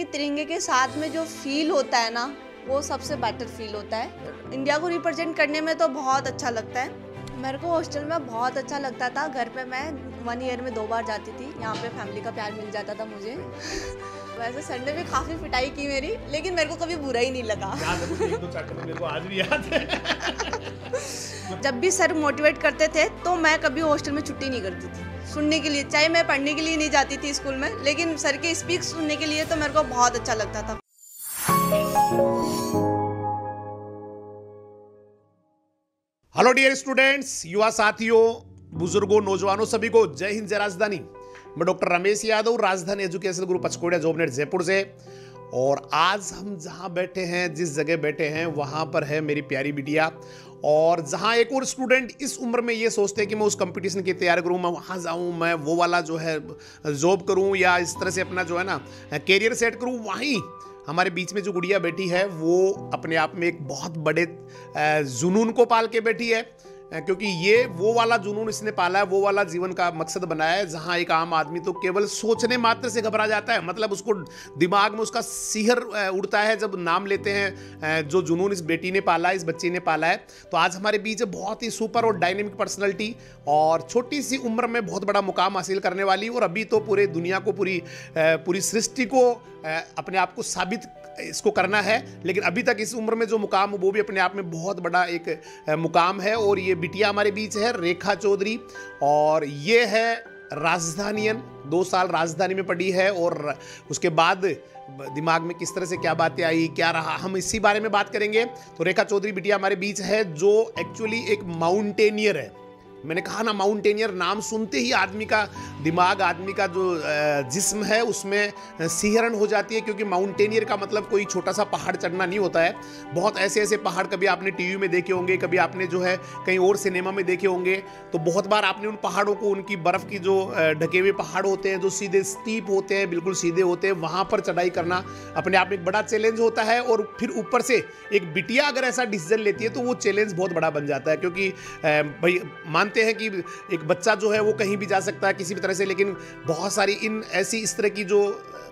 तिरंगे के साथ में जो फील होता है ना, वो सबसे बेटर फील होता है। इंडिया को रिप्रेजेंट करने में तो बहुत अच्छा लगता है। मेरे को हॉस्टल में बहुत अच्छा लगता था। घर पे मैं 1 ईयर में 2 बार जाती थी। यहाँ पे फैमिली का प्यार मिल जाता था मुझे। वैसे संडे में काफ़ी पिटाई की मेरी, लेकिन मेरे को कभी बुरा ही नहीं लगा। याद है मुझे 1-2 चैप्टर मेरे को आज भी याद है। जब भी सर मोटिवेट करते थे तो मैं कभी हॉस्टल में छुट्टी नहीं करती थी सुनने के लिए। चाहे मैं पढ़ने के लिए नहीं जाती थी स्कूल में, लेकिन सर के स्पीच सुनने के लिए तो मेरे को बहुत अच्छा लगता था। हेलो डियर स्टूडेंट्स, युवा साथियों, बुजुर्गों, नौजवानों, सभी को जय हिंद, जय राजधानी। मैं डॉक्टर रमेश यादव, राजधानी एजुकेशन ग्रुप पचकोड़िया जॉबनेट जयपुर से। और आज हम जहां बैठे हैं, जिस जगह बैठे हैं, वहां पर है मेरी प्यारी बिटिया। और जहां एक और स्टूडेंट इस उम्र में ये सोचते हैं कि मैं उस कंपटीशन की तैयारी करूं, मैं वहां जाऊं, मैं वो वाला जो है जॉब करूं, या इस तरह से अपना जो है ना कैरियर सेट करूं, वहीं हमारे बीच में जो गुड़िया बैठी है वो अपने आप में एक बहुत बड़े जुनून को पाल के बैठी है। क्योंकि ये वो वाला जुनून इसने पाला है, वो वाला जीवन का मकसद बनाया है, जहां एक आम आदमी तो केवल सोचने मात्र से घबरा जाता है। मतलब उसको दिमाग में उसका सिहर उड़ता है जब नाम लेते हैं जो जुनून इस बेटी ने पाला है, इस बच्ची ने पाला है। तो आज हमारे बीच बहुत ही सुपर और डायनेमिक पर्सनैलिटी, और छोटी सी उम्र में बहुत बड़ा मुकाम हासिल करने वाली, और अभी तो पूरे दुनिया को, पूरी सृष्टि को अपने आप को साबित इसको करना है। लेकिन अभी तक इस उम्र में जो मुकाम, वो भी अपने आप में बहुत बड़ा एक मुकाम है। और ये बिटिया हमारे बीच है, रेखा चौधरी, और ये है राजधानियन। 2 साल राजधानी में पढ़ी है, और उसके बाद दिमाग में किस तरह से क्या बातें आई, क्या रहा, हम इसी बारे में बात करेंगे। तो रेखा चौधरी बिटिया हमारे बीच है, जो एक्चुअली एक माउंटेनियर है। मैंने कहा ना, माउंटेनियर नाम सुनते ही आदमी का दिमाग, आदमी का जो जिस्म है उसमें सिहरन हो जाती है। क्योंकि माउंटेनियर का मतलब कोई छोटा सा पहाड़ चढ़ना नहीं होता है। बहुत ऐसे ऐसे पहाड़ कभी आपने टीवी में देखे होंगे, कभी आपने जो है कहीं और सिनेमा में देखे होंगे। तो बहुत बार आपने उन पहाड़ों को, उनकी बर्फ़ की जो ढके हुए पहाड़ होते हैं, जो सीधे स्टीप होते हैं, बिल्कुल सीधे होते हैं, वहाँ पर चढ़ाई करना अपने आप में एक बड़ा चैलेंज होता है। और फिर ऊपर से एक बिटिया अगर ऐसा डिसीजन लेती है तो वो चैलेंज बहुत बड़ा बन जाता है। क्योंकि भाई हैं कि एक बच्चा जो है वो कहीं भी जा सकता है किसी भी तरह से, लेकिन बहुत सारी इस तरह की जो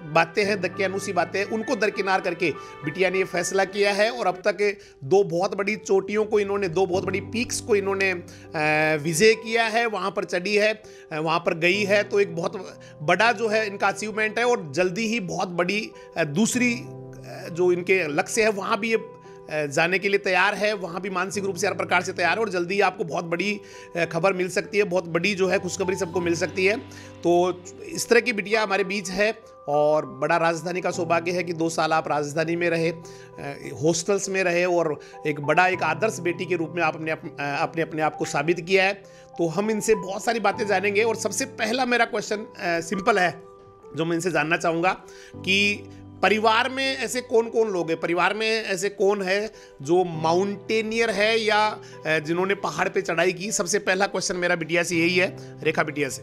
बातें हैं, दकियानूसी बातें, उनको दरकिनार करके बिटिया ने ये फैसला किया है। और अब तक 2 बहुत बड़ी चोटियों को इन्होंने, 2 बहुत बड़ी पीक्स को इन्होंने विजय किया है, वहाँ पर चढ़ी है, वहाँ पर गई है। तो एक बहुत बड़ा जो है इनका अचीवमेंट है। और जल्दी ही बहुत बड़ी दूसरी जो इनके लक्ष्य है वहाँ भी ये जाने के लिए तैयार है, वहाँ भी मानसिक रूप से हर प्रकार से तैयार है। और जल्दी ही आपको बहुत बड़ी खबर मिल सकती है, बहुत बड़ी जो है खुशखबरी सबको मिल सकती है। तो इस तरह की बिटिया हमारे बीच है, और बड़ा राजधानी का सौभाग्य है कि 2 साल आप राजधानी में रहे, हॉस्टल्स में रहे, और एक आदर्श बेटी के रूप में आपने अपने आप को साबित किया है। तो हम इनसे बहुत सारी बातें जानेंगे। और सबसे पहला मेरा क्वेश्चन सिंपल है, जो मैं इनसे जानना चाहूँगा कि परिवार में ऐसे कौन कौन लोग हैं, परिवार में ऐसे कौन है जो माउंटेनियर है या जिन्होंने पहाड़ पे चढ़ाई की। सबसे पहला क्वेश्चन मेरा बिटिया से यही है, रेखा बिटिया से।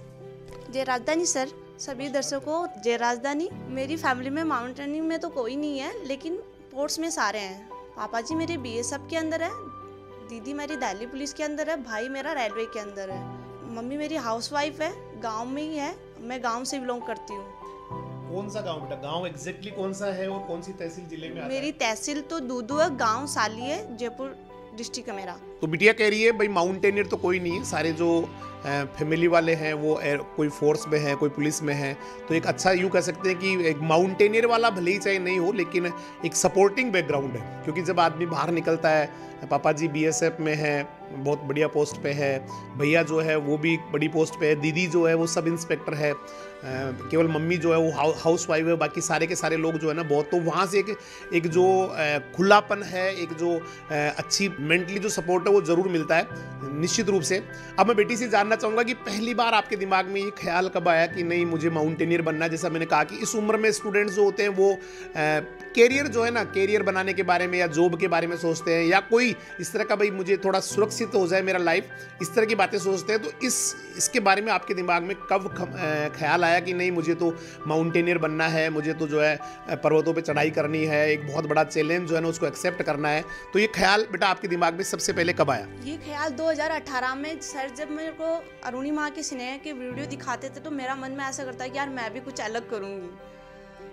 जय राजधानी सर, सभी दर्शकों जय राजधानी। मेरी फैमिली में माउंटेनिंग में तो कोई नहीं है, लेकिन स्पोर्ट्स में सारे हैं। पापा जी मेरे बीएसएफ के अंदर है, दीदी मेरी दिल्ली पुलिस के अंदर है, भाई मेरा रेलवे के अंदर है, मम्मी मेरी हाउसवाइफ है, गाँव में ही है, मैं गाँव से बिलोंग करती हूँ। कौन सा गांव बेटा? गांव एग्जैक्टली कौन सा है और कौन सी तहसील जिले में आता मेरी है? तहसील तो दूदू है, गांव साली है, जयपुर डिस्ट्रिक्ट है मेरा। तो बिटिया कह रही है भाई माउंटेनियर तो कोई नहीं है, सारे जो फैमिली वाले हैं वो कोई फोर्स में है, कोई पुलिस में है। तो एक अच्छा यूँ कह सकते हैं कि एक माउंटेनियर वाला भले ही चाहे नहीं हो, लेकिन एक सपोर्टिंग बैकग्राउंड है। क्योंकि जब आदमी बाहर निकलता है, पापा जी बीएसएफ में है, बहुत बढ़िया पोस्ट पे है, भैया जो है वो भी बड़ी पोस्ट पे है, दीदी जो है वो सब इंस्पेक्टर है, केवल मम्मी जो है वो हाउस वाइफ है, बाकी सारे के सारे लोग जो है ना बहुत। तो वहाँ से एक जो खुलापन है, एक जो अच्छी मेंटली जो सपोर्ट है वो ज़रूर मिलता है निश्चित रूप से। अब मैं बेटी से जानना चाहूँगा कि पहली बार आपके दिमाग में ये ख्याल कब आया कि नहीं मुझे माउंटेनियर बनना है? जैसा मैंने कहा कि इस उम्र में स्टूडेंट्स जो होते हैं वो कैरियर जो है ना, कैरियर बनाने के बारे में या जॉब के बारे में सोचते हैं, या कोई इस तरह का भाई मुझे थोड़ा सुरक्षित हो जाए मेरा लाइफ, इस तरह की बातें सोचते हैं। तो इसके बारे में आपके दिमाग में कब ख्याल आया कि नहीं मुझे तो माउंटेनियर बनना है, मुझे तो जो है पर्वतों पे चढ़ाई करनी है, एक बहुत बड़ा चैलेंज जो है ना उसको एक्सेप्ट करना है? तो ये ख्याल बेटा आपके दिमाग में सबसे पहले कब आया? ये ख्याल 2018 में सर जब मेरे को अरुणिमा के स्नेह के वीडियो दिखाते थे, तो मेरा मन में ऐसा करता है कि यार मैं भी कुछ अलग करूँगी।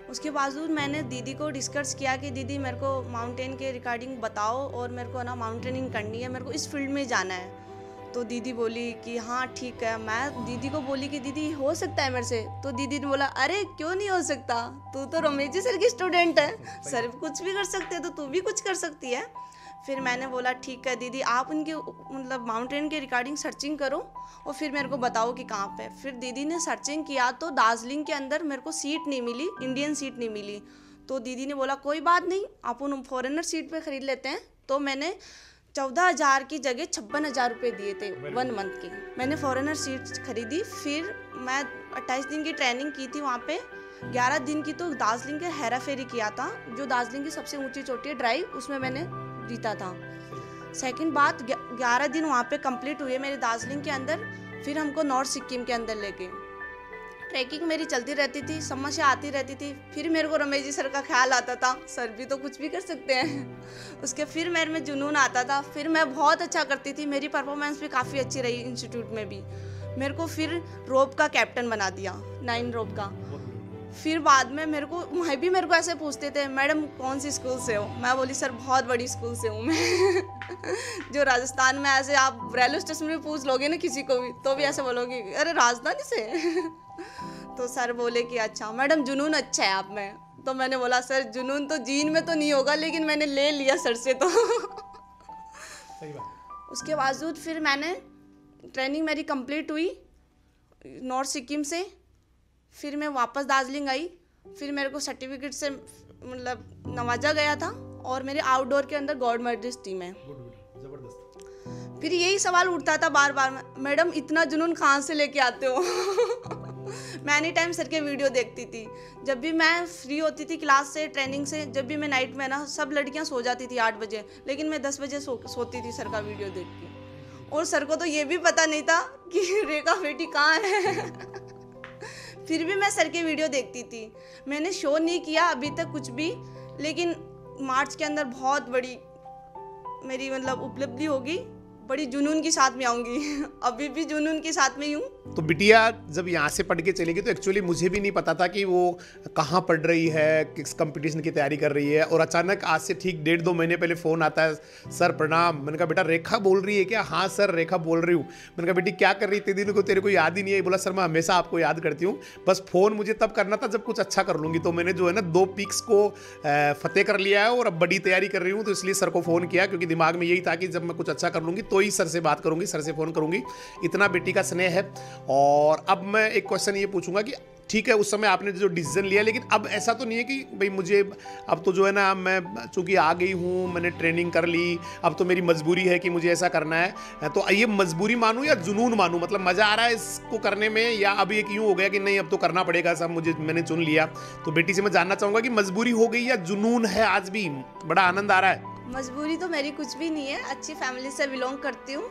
उसके बावजूद मैंने दीदी को डिस्कस किया कि दीदी मेरे को माउंटेन के रिगार्डिंग बताओ और मेरे को ना माउंटेनिंग करनी है, मेरे को इस फील्ड में जाना है। तो दीदी बोली कि हाँ ठीक है। मैं दीदी को बोली कि दीदी हो सकता है मेरे से, तो दीदी ने बोला अरे क्यों नहीं हो सकता, तू तो रमेश जी सर की स्टूडेंट है, सर कुछ भी कर सकते हैं तो तू भी कुछ कर सकती है। फिर मैंने बोला ठीक है दीदी, आप उनके मतलब माउंटेन के रिगार्डिंग सर्चिंग करो और फिर मेरे को बताओ कि कहाँ पे। फिर दीदी ने सर्चिंग किया तो दार्जिलिंग के अंदर मेरे को सीट नहीं मिली, इंडियन सीट नहीं मिली। तो दीदी ने बोला कोई बात नहीं, अपन फॉरेनर सीट पे ख़रीद लेते हैं। तो मैंने 14,000 की जगह 56,000 रुपये दिए थे 1 मंथ के। मैंने फॉरेनर सीट खरीदी। फिर मैं 28 दिन की ट्रेनिंग की थी वहाँ पे। 11 दिन की तो दार्जिलिंग के हेरा फेरी किया था, जो दार्जिलिंग की सबसे ऊंची चोटी है ड्राइव, उसमें मैंने जीता था। सेकंड बात, 11 दिन वहाँ पे कंप्लीट हुए मेरे दार्जिलिंग के अंदर। फिर हमको नॉर्थ सिक्किम के अंदर लेके ट्रैकिंग मेरी चलती रहती थी, समस्या आती रहती थी। फिर मेरे को रमेश जी सर का ख्याल आता था, सर भी तो कुछ भी कर सकते हैं। उसके फिर मेरे में जुनून आता था। फिर मैं बहुत अच्छा करती थी, मेरी परफॉर्मेंस भी काफ़ी अच्छी रही इंस्टीट्यूट में भी। मेरे को फिर रोप का कैप्टन बना दिया, 9 रोप का। फिर बाद में मेरे को ऐसे पूछते थे मैडम कौन सी स्कूल से हो। मैं बोली सर बहुत बड़ी स्कूल से हूँ मैं जो राजस्थान में, ऐसे आप रेलवे स्टेशन में पूछ लोगे ना किसी को भी तो भी ऐसे बोलोगे अरे राजधानी से तो सर बोले कि अच्छा मैडम जुनून अच्छा है आप में। तो मैंने बोला सर जुनून तो जीन में तो नहीं होगा, लेकिन मैंने ले लिया सर से तो सही बात। उसके बावजूद फिर मैंने ट्रेनिंग मेरी कंप्लीट हुई नॉर्थ सिक्किम से। फिर मैं वापस दार्जिलिंग आई। फिर मेरे को सर्टिफिकेट से मतलब नवाजा गया था और मेरे आउटडोर के अंदर गोल्ड मेडलिस्ट टीम है। जबरदस्त। फिर यही सवाल उठता था बार बार, मैडम इतना जुनून कहाँ से लेके आते हो मैं एनी टाइम सर के वीडियो देखती थी। जब भी मैं फ्री होती थी क्लास से, ट्रेनिंग से, जब भी मैं नाइट में ना, सब लड़कियां सो जाती थी 8 बजे, लेकिन मैं 10 बजे सोती थी सर का वीडियो देख के। और सर को तो ये भी पता नहीं था कि रेखा बेटी कहाँ है फिर भी मैं सर के वीडियो देखती थी। मैंने शो नहीं किया अभी तक कुछ भी, लेकिन मार्च के अंदर बहुत बड़ी मेरी मतलब उपलब्धि होगी, बड़ी जुनून के साथ में आऊंगी अभी भी जुनून के साथ में ही हूँ। तो बिटिया जब यहाँ से पढ़ के चलेगी तो एक्चुअली मुझे भी नहीं पता था कि वो कहाँ पढ़ रही है, किस कंपटीशन की तैयारी कर रही है। और अचानक आज से ठीक 1.5-2 महीने पहले फ़ोन आता है, सर प्रणाम। मैंने कहा बेटा रेखा बोल रही है क्या? हाँ सर रेखा बोल रही हूँ। मैंने कहा बेटी क्या कर रही थी दिन को, तेरे को याद ही नहीं है? बोला सर मैं हमेशा आपको याद करती हूँ, बस फ़ोन मुझे तब करना था जब कुछ अच्छा कर लूँगी। तो मैंने जो है ना 2 पिक्स को फतेह कर लिया है और अब बड़ी तैयारी कर रही हूँ। तो इसलिए सर को फ़ोन किया, क्योंकि दिमाग में यही था कि जब मैं कुछ अच्छा कर लूँगी तो ही सर से बात करूँगी, सर से फ़ोन करूँगी। इतना बेटी का स्नेह है। और अब मैं एक क्वेश्चन ये पूछूंगा कि ठीक है उस समय आपने जो डिसीजन लिया, लेकिन अब ऐसा तो नहीं है कि भाई मुझे अब तो जो है ना, मैं चूंकि आ गई हूँ, मैंने ट्रेनिंग कर ली, अब तो मेरी मजबूरी है कि मुझे ऐसा करना है। तो ये मजबूरी मानूं या जुनून मानूं? मतलब मज़ा आ रहा है इसको करने में, या अब एक यूँ हो गया कि नहीं अब तो करना पड़ेगा, सब मैंने चुन लिया? तो बेटी से मैं जानना चाहूँगा कि मजबूरी हो गई या जुनून है? आज भी बड़ा आनंद आ रहा है? मजबूरी तो मेरी कुछ भी नहीं है, अच्छी फैमिली से बिलोंग करती हूँ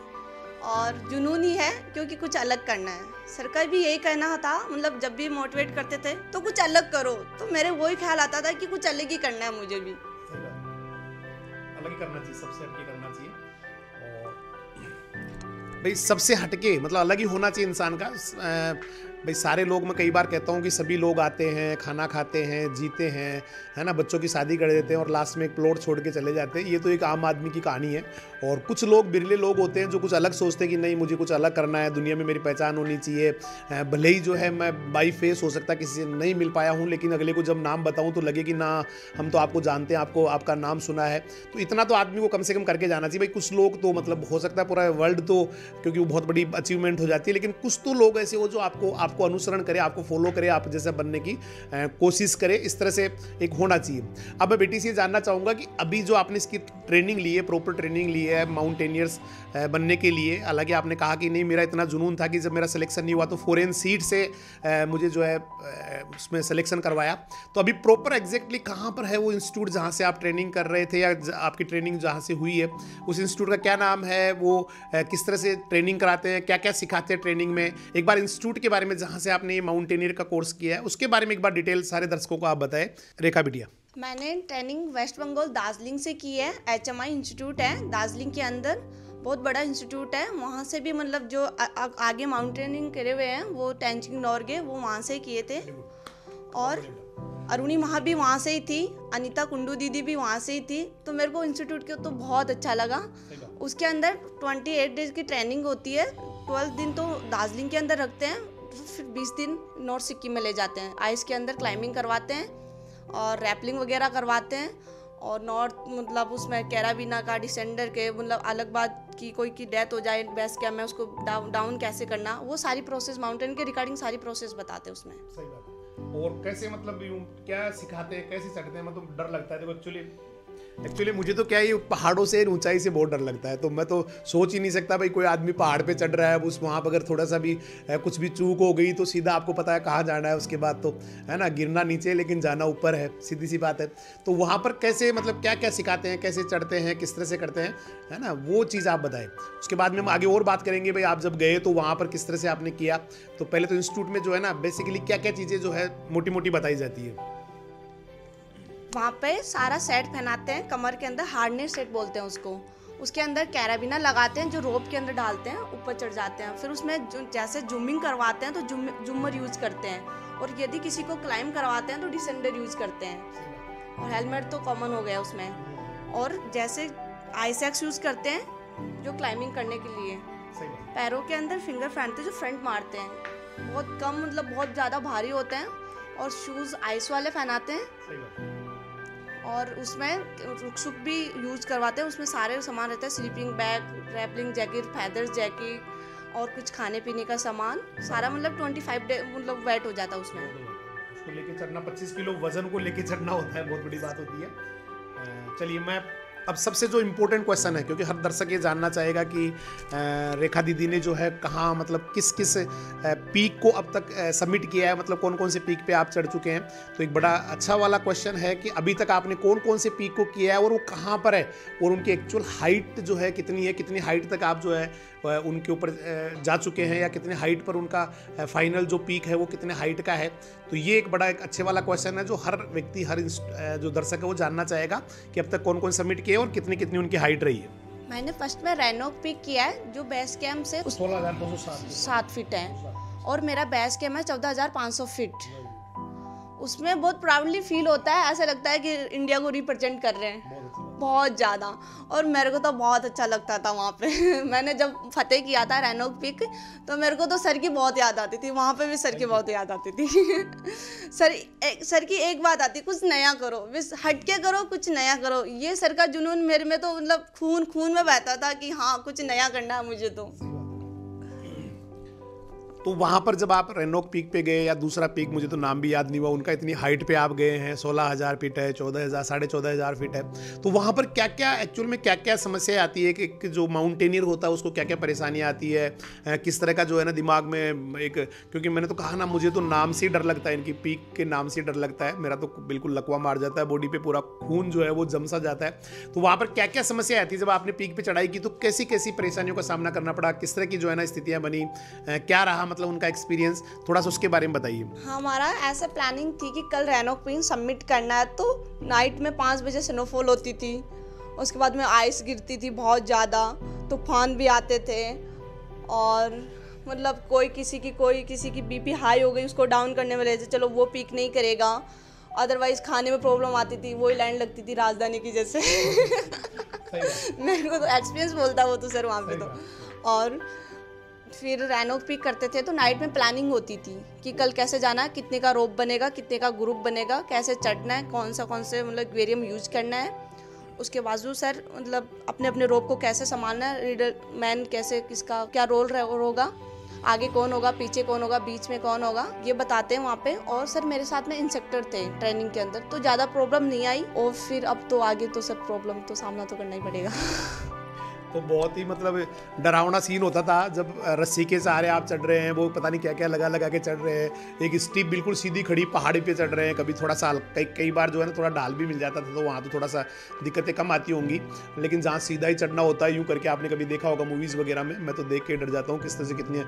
और जुनून ही है क्योंकि कुछ अलग करना है। सर का भी यही कहना था, मतलब जब भी मोटिवेट करते थे तो कुछ अलग करो, तो मेरे वही ख्याल आता था कि कुछ अलग ही करना है मुझे भी। अलग ही करना चाहिए, सबसे हटके करना चाहिए। और भाई सबसे हटके मतलब अलग ही होना चाहिए इंसान का। भाई सारे लोग, मैं कई बार कहता हूँ कि सभी लोग आते हैं, खाना खाते हैं, जीते हैं, है ना, बच्चों की शादी कर देते हैं और लास्ट में एक प्लॉट छोड़ के चले जाते हैं। ये तो एक आम आदमी की कहानी है। और कुछ लोग, बिरले लोग होते हैं जो कुछ अलग सोचते हैं कि नहीं मुझे कुछ अलग करना है, दुनिया में मेरी पहचान होनी चाहिए। भले ही जो है मैं बाई फेस हो सकता है किसी से नहीं मिल पाया हूँ, लेकिन अगले को जब नाम बताऊँ तो लगे कि ना हम तो आपको जानते हैं, आपको आपका नाम सुना है। तो इतना तो आदमी को कम से कम करके जाना चाहिए। भाई कुछ लोग तो मतलब हो सकता है पूरा वर्ल्ड तो, क्योंकि वो बहुत बड़ी अचीवमेंट हो जाती है, लेकिन कुछ तो लोग ऐसे हो जो आपको अनुसरण करे, आपको फॉलो करे, आप जैसा बनने की कोशिश करे। इस तरह से एक होना चाहिए। अब मैं बेटी से जानना चाहूँगा कि अभी जो आपने इसकी ट्रेनिंग ली है, प्रॉपर ट्रेनिंग ली है माउंटेनियर्स बनने के लिए, हालांकि आपने कहा कि नहीं मेरा इतना जुनून था कि जब मेरा सिलेक्शन नहीं हुआ तो फॉरेन सीट से मुझे जो है उसमें सिलेक्शन करवाया। तो अभी प्रॉपर एग्जैक्टली कहाँ पर है वो इंस्टीट्यूट जहाँ से आप ट्रेनिंग कर रहे थे, या आपकी ट्रेनिंग जहाँ से हुई है उस इंस्टीट्यूट का क्या नाम है, वो किस तरह से ट्रेनिंग कराते हैं, क्या क्या सिखाते हैं ट्रेनिंग में? एक बार इंस्टीट्यूट के बारे में जहाँ से आपने ये माउंटेनियर का कोर्स किया है उसके बारे में एक बार डिटेल सारे दर्शकों को आप बताएं। रेखा बिटिया। मैंने ट्रेनिंग वेस्ट बंगाल दार्जिलिंग से की है। HMI इंस्टीट्यूट है दार्जिलिंग के अंदर, बहुत बड़ा इंस्टीट्यूट है। वहाँ से भी मतलब जो आगे माउंटेनिंग करे हुए हैं वो तेंजिंग नोर्गे, वो वहाँ से किए थे। और अरुणी महा भी वहाँ से ही थी, अनीता कुंडू दीदी भी वहाँ से ही थी। तो मेरे को इंस्टीट्यूट के तो बहुत अच्छा लगा। उसके अंदर 28 डेज की ट्रेनिंग होती है। 12 दिन तो दार्जिलिंग के अंदर रखते हैं, फिर 20 दिन नॉर्थ सिक्किम में ले जाते हैं। आइस के अंदर क्लाइंबिंग करवाते हैं और रैपलिंग वगैरह करवाते हैं। और नॉर्थ मतलब उसमें कैराबिना का डिसेंडर के मतलब अलग बात की कोई की डेथ हो जाए बेस कैम्प में, उसको डाउन कैसे करना, वो सारी प्रोसेस माउंटेन के रिगार्डिंग सारी प्रोसेस बताते हैं उसमें। सही बात है। और कैसे मतलब क्या सिखाते हैं, कैसे चढ़ते हैं, मतलब डर लगता है देखो एक्चुअली मुझे तो क्या, ये पहाड़ों से ऊंचाई से बहुत डर लगता है। तो मैं तो सोच ही नहीं सकता भाई, कोई आदमी पहाड़ पे चढ़ रहा है, उस वहाँ पर अगर थोड़ा सा भी कुछ भी चूक हो गई तो सीधा आपको पता है कहाँ जाना है उसके बाद, तो है ना, गिरना नीचे लेकिन जाना ऊपर है, सीधी सी बात है। तो वहाँ पर कैसे मतलब क्या क्या सिखाते हैं, कैसे चढ़ते हैं, किस तरह से करते हैं, है ना, वो चीज़ आप बताएं। उसके बाद में हम आगे और बात करेंगे भाई आप जब गए तो वहाँ पर किस तरह से आपने किया। तो पहले तो इंस्टीट्यूट में जो है ना बेसिकली क्या क्या चीज़ें जो है मोटी मोटी बताई जाती है। वहाँ पे सारा सेट पहनाते हैं, कमर के अंदर हार्डनेस सेट बोलते हैं उसको। उसके अंदर कैराबिना लगाते हैं जो रोप के अंदर डालते हैं, ऊपर चढ़ जाते हैं। फिर उसमें जैसे जूमिंग करवाते हैं तो जूमर यूज़ करते हैं, और यदि किसी को क्लाइंब करवाते हैं तो डिसेंडर यूज़ करते हैं। और हेलमेट तो कॉमन हो गया उसमें। और जैसे आईसेक्स यूज़ करते हैं जो क्लाइंबिंग करने के लिए। पैरों के अंदर फिंगर पहनते हैं जो फ्रंट मारते हैं, बहुत कम मतलब बहुत ज़्यादा भारी होते हैं। और शूज़ आइस वाले पहनाते हैं। और उसमें रुकसुक भी यूज़ करवाते हैं, उसमें सारे सामान रहता है, sleeping bag, rappelling jacket, feather jacket और कुछ खाने पीने का सामान, सारा मतलब 25 डे मतलब वेट हो जाता है उसमें। उसको लेके चढ़ना 25 किलो वजन को लेके चढ़ना होता है, बहुत बड़ी बात होती है। चलिए मैं अब सबसे जो इम्पोर्टेंट क्वेश्चन है, क्योंकि हर दर्शक ये जानना चाहेगा कि रेखा दीदी ने जो है कहाँ मतलब किस किस पीक को अब तक सबमिट किया है, मतलब कौन कौन से पीक पे आप चढ़ चुके हैं। तो एक बड़ा अच्छा वाला क्वेश्चन है कि अभी तक आपने कौन कौन से पीक को किया है और वो कहाँ पर है, और उनकी एक्चुअल हाइट जो है कितनी है, कितनी हाइट तक आप जो है उनके ऊपर जा चुके हैं, या कितने हाइट पर उनका फाइनल जो पीक है वो कितने हाइट का है। तो ये एक बड़ा एक अच्छे वाला क्वेश्चन है जो हर व्यक्ति, हर जो दर्शक है वो जानना चाहेगा कि अब तक कौन कौन सबमिट किए और कितनी कितनी उनकी हाइट रही है। मैंने फर्स्ट में रैनॉक पीक किया है जो बेस कैंप से 16,207 फीट है, और मेरा बेस कैंप है 14,500 फीट। उसमें बहुत प्राउडली फील होता है, ऐसा लगता है कि इंडिया को रिप्रेजेंट कर रहे हैं बहुत ज़्यादा। और मेरे को तो बहुत अच्छा लगता था वहाँ पे मैंने जब फतेह किया था रैनॉक पीक, तो मेरे को तो सर की बहुत याद आती थी, वहाँ पे भी सर की बहुत याद आती थी सर की एक बात आती, कुछ नया करो, बस हट के करो, कुछ नया करो। ये सर का जुनून मेरे में तो मतलब खून में बहता था कि हाँ कुछ नया करना है मुझे। तो वहाँ पर जब आप रैनॉक पीक पे गए, या दूसरा पीक मुझे तो नाम भी याद नहीं हुआ उनका, इतनी हाइट पे आप गए हैं, 16,000 फीट है, 14,000 14,500 फीट है, तो वहाँ पर क्या क्या एक्चुअल में क्या क्या समस्या आती है कि जो माउंटेनियर होता है उसको क्या क्या परेशानियाँ आती है, किस तरह का जो है ना दिमाग में एक, क्योंकि मैंने तो कहा ना मुझे तो नाम से ही डर लगता है, इनकी पीक के नाम से ही डर लगता है, मेरा तो बिल्कुल लकवा मार जाता है, बॉडी पे पूरा खून जो है वो जम सा जाता है। तो वहाँ पर क्या क्या समस्या आती है जब आपने पीक पे चढ़ाई की, तो कैसी कैसी परेशानियों का सामना करना पड़ा, किस तरह की जो है ना स्थितियाँ बनी, क्या रहा मतलब उनका एक्सपीरियंस, थोड़ा सा उसके बारे में बताइए। हमारा ऐसा प्लानिंग थी कि कल रैनॉक पीक सबमिट करना है, तो नाइट में 5 बजे स्नोफॉल होती थी, उसके बाद में आइस गिरती थी बहुत ज़्यादा, तूफान भी आते थे, और मतलब कोई किसी की बीपी हाई हो गई उसको डाउन करने में ले जाए, चलो वो पीक नहीं करेगा, अदरवाइज खाने में प्रॉब्लम आती थी, वही लाइन लगती थी राजधानी की जैसे मेरे को तो एक्सपीरियंस बोलता वो तो सर वहाँ पे तो। और फिर रैनॉक पीक करते थे तो नाइट में प्लानिंग होती थी कि कल कैसे जाना है, कितने का रोप बनेगा, कितने का ग्रुप बनेगा, कैसे चढ़ना है, कौन से मतलब वेरियम यूज करना है। उसके बावजूद सर मतलब अपने अपने रोप को कैसे संभालना है, रीडर मैन कैसे, किसका क्या रोल होगा, आगे कौन होगा, पीछे कौन होगा, बीच में कौन होगा, ये बताते हैं वहाँ पे। और सर मेरे साथ में इंस्ट्रक्टर थे ट्रेनिंग के अंदर, तो ज़्यादा प्रॉब्लम नहीं आई। और फिर अब तो आगे तो सब प्रॉब्लम तो सामना तो करना ही पड़ेगा तो बहुत ही मतलब डरावना सीन होता था जब रस्सी के सहारे आप चढ़ रहे हैं, वो पता नहीं क्या क्या लगा के चढ़ रहे हैं, एक स्टीप बिल्कुल सीधी खड़ी पहाड़ी पे चढ़ रहे हैं, कभी थोड़ा सा कई बार जो है ना थोड़ा ढाल भी मिल जाता था, तो वहाँ तो थोड़ा सा दिक्कतें कम आती होंगी, लेकिन जहाँ सीधा ही चढ़ना होता है यूँ करके, आपने कभी देखा होगा मूवीज़ वगैरह में, मैं तो देख के डर जाता हूँ किस तरह से कितनी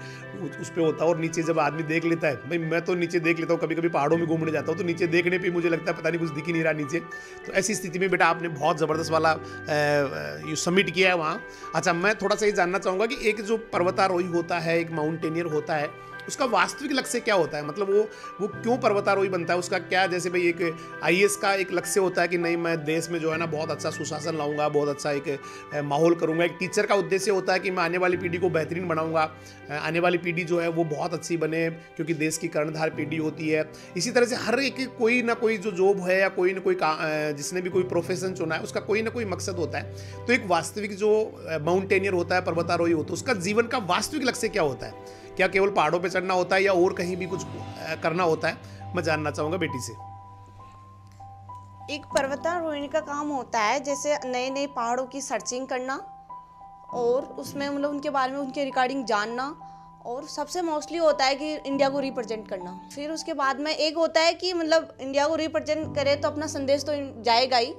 उस पर होता है। और नीचे जब आदमी देख लेता है, भाई मैं तो नीचे देख लेता हूँ, कभी कभी पहाड़ों में घूमने जाता हूँ तो नीचे देखने पर मुझे लगता है पता नहीं कुछ दिख ही नहीं रहा नीचे। तो ऐसी स्थिति में बेटा आपने बहुत ज़बरदस्त वाला सबमिट किया है वहाँ। अच्छा, मैं थोड़ा सा ये जानना चाहूँगा कि एक जो पर्वतारोही होता है, एक माउंटेनियर होता है, उसका वास्तविक लक्ष्य क्या होता है, मतलब वो क्यों पर्वतारोही बनता है, उसका क्या, जैसे भाई एक आईएएस का एक लक्ष्य होता है कि नहीं मैं देश में जो है ना बहुत अच्छा सुशासन लाऊंगा, बहुत अच्छा एक माहौल करूंगा। एक टीचर का उद्देश्य होता है कि मैं आने वाली पीढ़ी को बेहतरीन बनाऊंगा, आने वाली पीढ़ी जो है वो बहुत अच्छी बने, क्योंकि देश की कर्णधार पीढ़ी होती है। इसी तरह से हर एक कोई ना कोई जो जॉब है या कोई ना कोई जिसने भी कोई प्रोफेशन चुना है उसका कोई ना कोई मकसद होता है। तो एक वास्तविक जो माउंटेनियर होता है, पर्वतारोही होता है, उसका जीवन का वास्तविक लक्ष्य क्या होता है? क्या केवल पहाड़ों पे चढ़ना होता है या और कहीं भी कुछ करना होता है? मैं जानना चाहूंगा बेटी से। एक पर्वतारोही का काम होता है जैसे नए नए पहाड़ों की सर्चिंग करना और उसमें मतलब उनके बारे में, उनके रिगार्डिंग जानना, और सबसे मोस्टली होता है कि इंडिया को रिप्रेजेंट करना। फिर उसके बाद में एक होता है कि मतलब इंडिया को रिप्रेजेंट करे तो अपना संदेश तो जाएगा ही,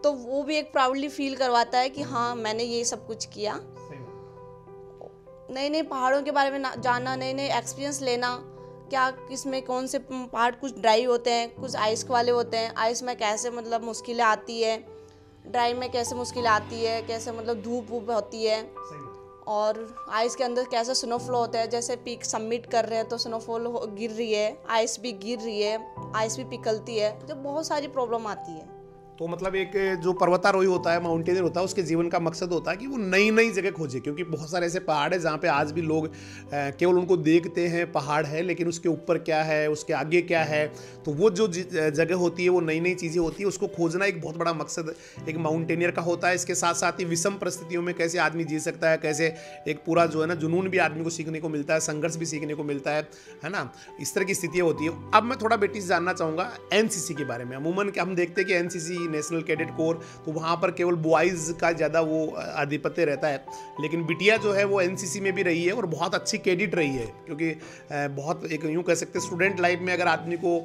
तो वो भी एक प्राउडली फील करवाता है कि हाँ मैंने ये सब कुछ किया। नए नए पहाड़ों के बारे में जानना, नए नए एक्सपीरियंस लेना, क्या किसमें कौन से पहाड़ कुछ ड्राई होते हैं, कुछ आइस वाले होते हैं, आइस में कैसे मतलब मुश्किलें आती है, ड्राई में कैसे मुश्किलें आती है, कैसे मतलब धूप वूप होती है, और आइस के अंदर कैसे स्नोफॉल होता है। जैसे पीक सबमिट कर रहे हैं तो स्नोफॉल गिर रही है, आइस भी गिर रही है, आइस भी पिघलती है, तो बहुत सारी प्रॉब्लम आती है। तो मतलब एक जो पर्वतारोही होता है, माउंटेनियर होता है, उसके जीवन का मकसद होता है कि वो नई नई जगह खोजे, क्योंकि बहुत सारे ऐसे पहाड़ है जहाँ पे आज भी लोग केवल उनको देखते हैं, पहाड़ है, लेकिन उसके ऊपर क्या है, उसके आगे क्या है। तो वो जो जगह होती है वो नई नई चीज़ें होती है, उसको खोजना एक बहुत बड़ा मकसद एक माउंटेनियर का होता है। इसके साथ साथ ही विषम परिस्थितियों में कैसे आदमी जी सकता है, कैसे एक पूरा जो है ना जुनून भी आदमी को सीखने को मिलता है, संघर्ष भी सीखने को मिलता है ना, इस तरह की स्थितियाँ होती है। अब मैं थोड़ा बेटी से जानना चाहूँगा एनसीसी के बारे में। अमूमन हम देखते हैं कि एनसीसी, नेशनल कैडेट कोर, तो वहाँ पर केवल बॉयज़ का ज़्यादा वो आधिपत्य रहता है, लेकिन बिटिया जो है वो एनसीसी में भी रही है और बहुत अच्छी कैडेट रही है, क्योंकि बहुत एक यूँ कह सकते हैं स्टूडेंट लाइफ में अगर आदमी को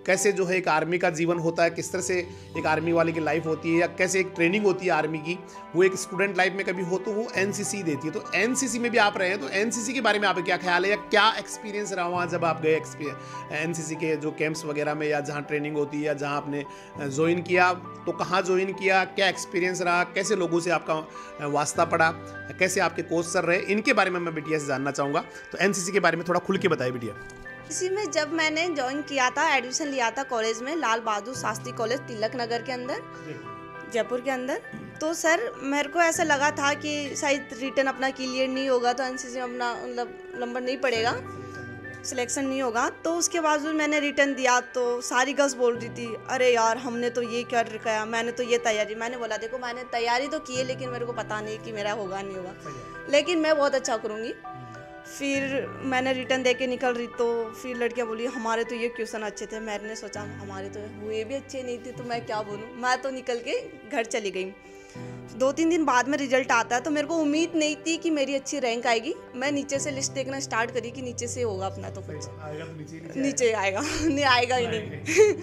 कैसे जो है एक आर्मी का जीवन होता है, किस तरह से एक आर्मी वाले की लाइफ होती है, या कैसे एक ट्रेनिंग होती है आर्मी की, वो एक स्टूडेंट लाइफ में कभी हो तो वो एनसीसी देती है। तो एनसीसी में भी आप रहे हैं, तो एनसीसी के बारे में आपका क्या ख्याल है, या क्या एक्सपीरियंस रहा वहाँ जब आप गए एनसीसी के जो कैंप्स वगैरह में, या जहाँ ट्रेनिंग होती है, या जहाँ आपने ज्वाइन किया, तो कहाँ ज्वाइन किया, क्या एक्सपीरियंस रहा, कैसे लोगों से आपका वास्ता पड़ा, कैसे आपके कोच सर रहे, इनके बारे में मैं बिटिया से जानना चाहूँगा। तो एनसीसी के बारे में थोड़ा खुल के बताइए बिटिया। इसी में जब मैंने ज्वाइन किया था, एडमिशन लिया था कॉलेज में, लाल बहादुर शास्त्री कॉलेज तिलक नगर के अंदर, जयपुर के अंदर, तो सर मेरे को ऐसा लगा था कि शायद रिटर्न अपना क्लियर नहीं होगा तो एनसीसी में अपना मतलब नंबर नहीं पड़ेगा, सिलेक्शन नहीं होगा। तो उसके बावजूद मैंने रिटर्न दिया तो सारी गर्ल्स बोल रही थी अरे यार हमने तो ये कर रखा, मैंने तो ये तैयारी, मैंने बोला देखो मैंने तैयारी तो की है लेकिन मेरे को पता नहीं कि मेरा होगा नहीं होगा, लेकिन मैं बहुत अच्छा करूँगी। फिर मैंने रिटर्न दे के निकल रही तो फिर लड़कियाँ बोली हमारे तो ये क्वेश्चन अच्छे थे, मैंने सोचा हमारे तो हुए भी अच्छे नहीं थे तो मैं क्या बोलूँ, मैं तो निकल के घर चली गई। 2-3 दिन बाद में रिजल्ट आता है तो मेरे को उम्मीद नहीं थी कि मेरी अच्छी रैंक आएगी। मैं नीचे से लिस्ट देखना स्टार्ट करी कि नीचे से होगा अपना, तो कुछ नीचे आएगा नहीं आएगा ही नहीं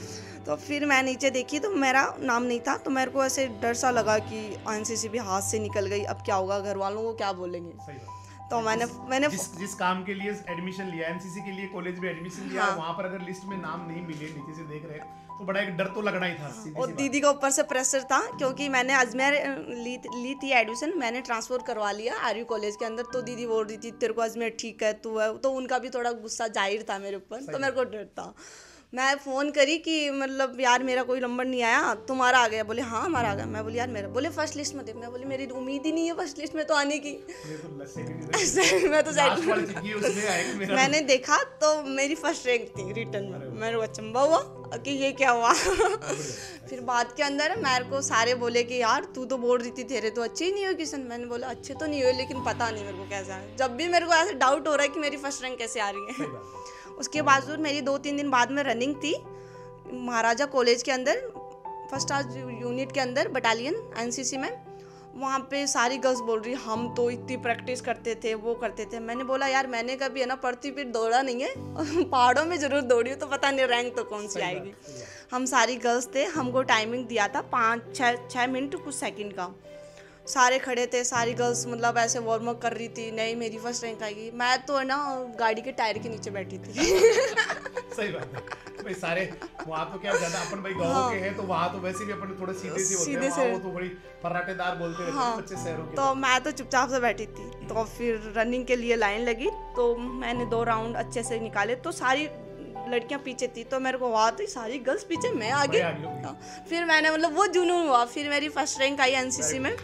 तो फिर मैं नीचे देखी तो मेरा नाम नहीं था, तो मेरे को ऐसे डर सा लगा कि एनसीसी भी हाथ से निकल गई, अब क्या होगा, घर वालों को क्या बोलेंगे। तो मैंने जिस काम के लिए एडमिशन लिया, एनसीसी के लिए कॉलेज में एडमिशन लिया, वहाँ पर अगर लिस्ट में नाम नहीं मिले, नीचे से देख रहे तो बड़ा एक डर तो लगना ही था। और दीदी का ऊपर से प्रेशर था क्योंकि मैंने अजमेर ली थी एडमिशन, मैंने ट्रांसफर करवा लिया आर्यू कॉलेज के अंदर। तो दीदी बोल रही थी तेरे को अजमेर ठीक है तू है, तो उनका भी थोड़ा गुस्सा जाहिर था मेरे ऊपर, तो मेरे को डर था। मैं फ़ोन करी कि मतलब यार मेरा कोई नंबर नहीं आया, तुम्हारा आ गया? बोले हाँ हमारा आ गया। मैं बोली यार मेरा, बोले फर्स्ट लिस्ट में दे। मैं बोली मेरी उम्मीद ही नहीं है फर्स्ट लिस्ट में तो आने की। मैं तो मैंने देखा तो मेरी फर्स्ट रैंक थी रिटर्न में, मेरे को अचंभा हुआ कि ये क्या हुआ। फिर बाद के अंदर मेरे को सारे बोले कि यार तू तो बोल रही थी तेरे तो अच्छे ही नहीं हुए क्वेश्चन। मैंने बोला अच्छे तो नहीं हुए लेकिन पता नहीं मेरे को कैसा है, जब भी मेरे को ऐसे डाउट हो रहा है कि मेरी फर्स्ट रैंक कैसे आ रही है। उसके बावजूद मेरी 2-3 दिन बाद में रनिंग थी महाराजा कॉलेज के अंदर, फर्स्ट क्लास यूनिट के अंदर बटालियन एनसीसी में। वहाँ पे सारी गर्ल्स बोल रही हम तो इतनी प्रैक्टिस करते थे वो करते थे। मैंने बोला यार मैंने कभी है ना पढ़ती फिर दौड़ा नहीं है, पहाड़ों में ज़रूर दौड़ी हूँ, तो पता नहीं रैंक तो कौन सी आएगी। हम सारी गर्ल्स थे, हमको टाइमिंग दिया था 5-6 मिनट कुछ सेकंड का, सारे खड़े थे, सारी गर्ल्स मतलब ऐसे वार्म अप कर रही थी, नहीं मेरी फर्स्ट रैंक आएगी। मैं तो है ना गाड़ी के टायर के नीचे बैठी थी। सही बात है भाई, सारे वहाँ तो क्या ज्यादा अपन भाई गाँव के हैं, तो वहाँ तो वैसे भी अपन थोड़े सीधे से होते हैं, वहाँ वो तो बड़ी फर्राटेदार बोलते रहते हैं बच्चे शहरों के। तो मैं तो चुपचाप से बैठी थी। तो फिर रनिंग के लिए लाइन लगी, तो मैंने 2 राउंड अच्छे से निकाले, तो सारी लड़कियां पीछे थी, तो मेरे को हुआ तो सारी गर्ल्स पीछे, मैं आगे। फिर मैंने मतलब वो जुनून हुआ, फिर मेरी फर्स्ट रैंक आई एनसीसी में।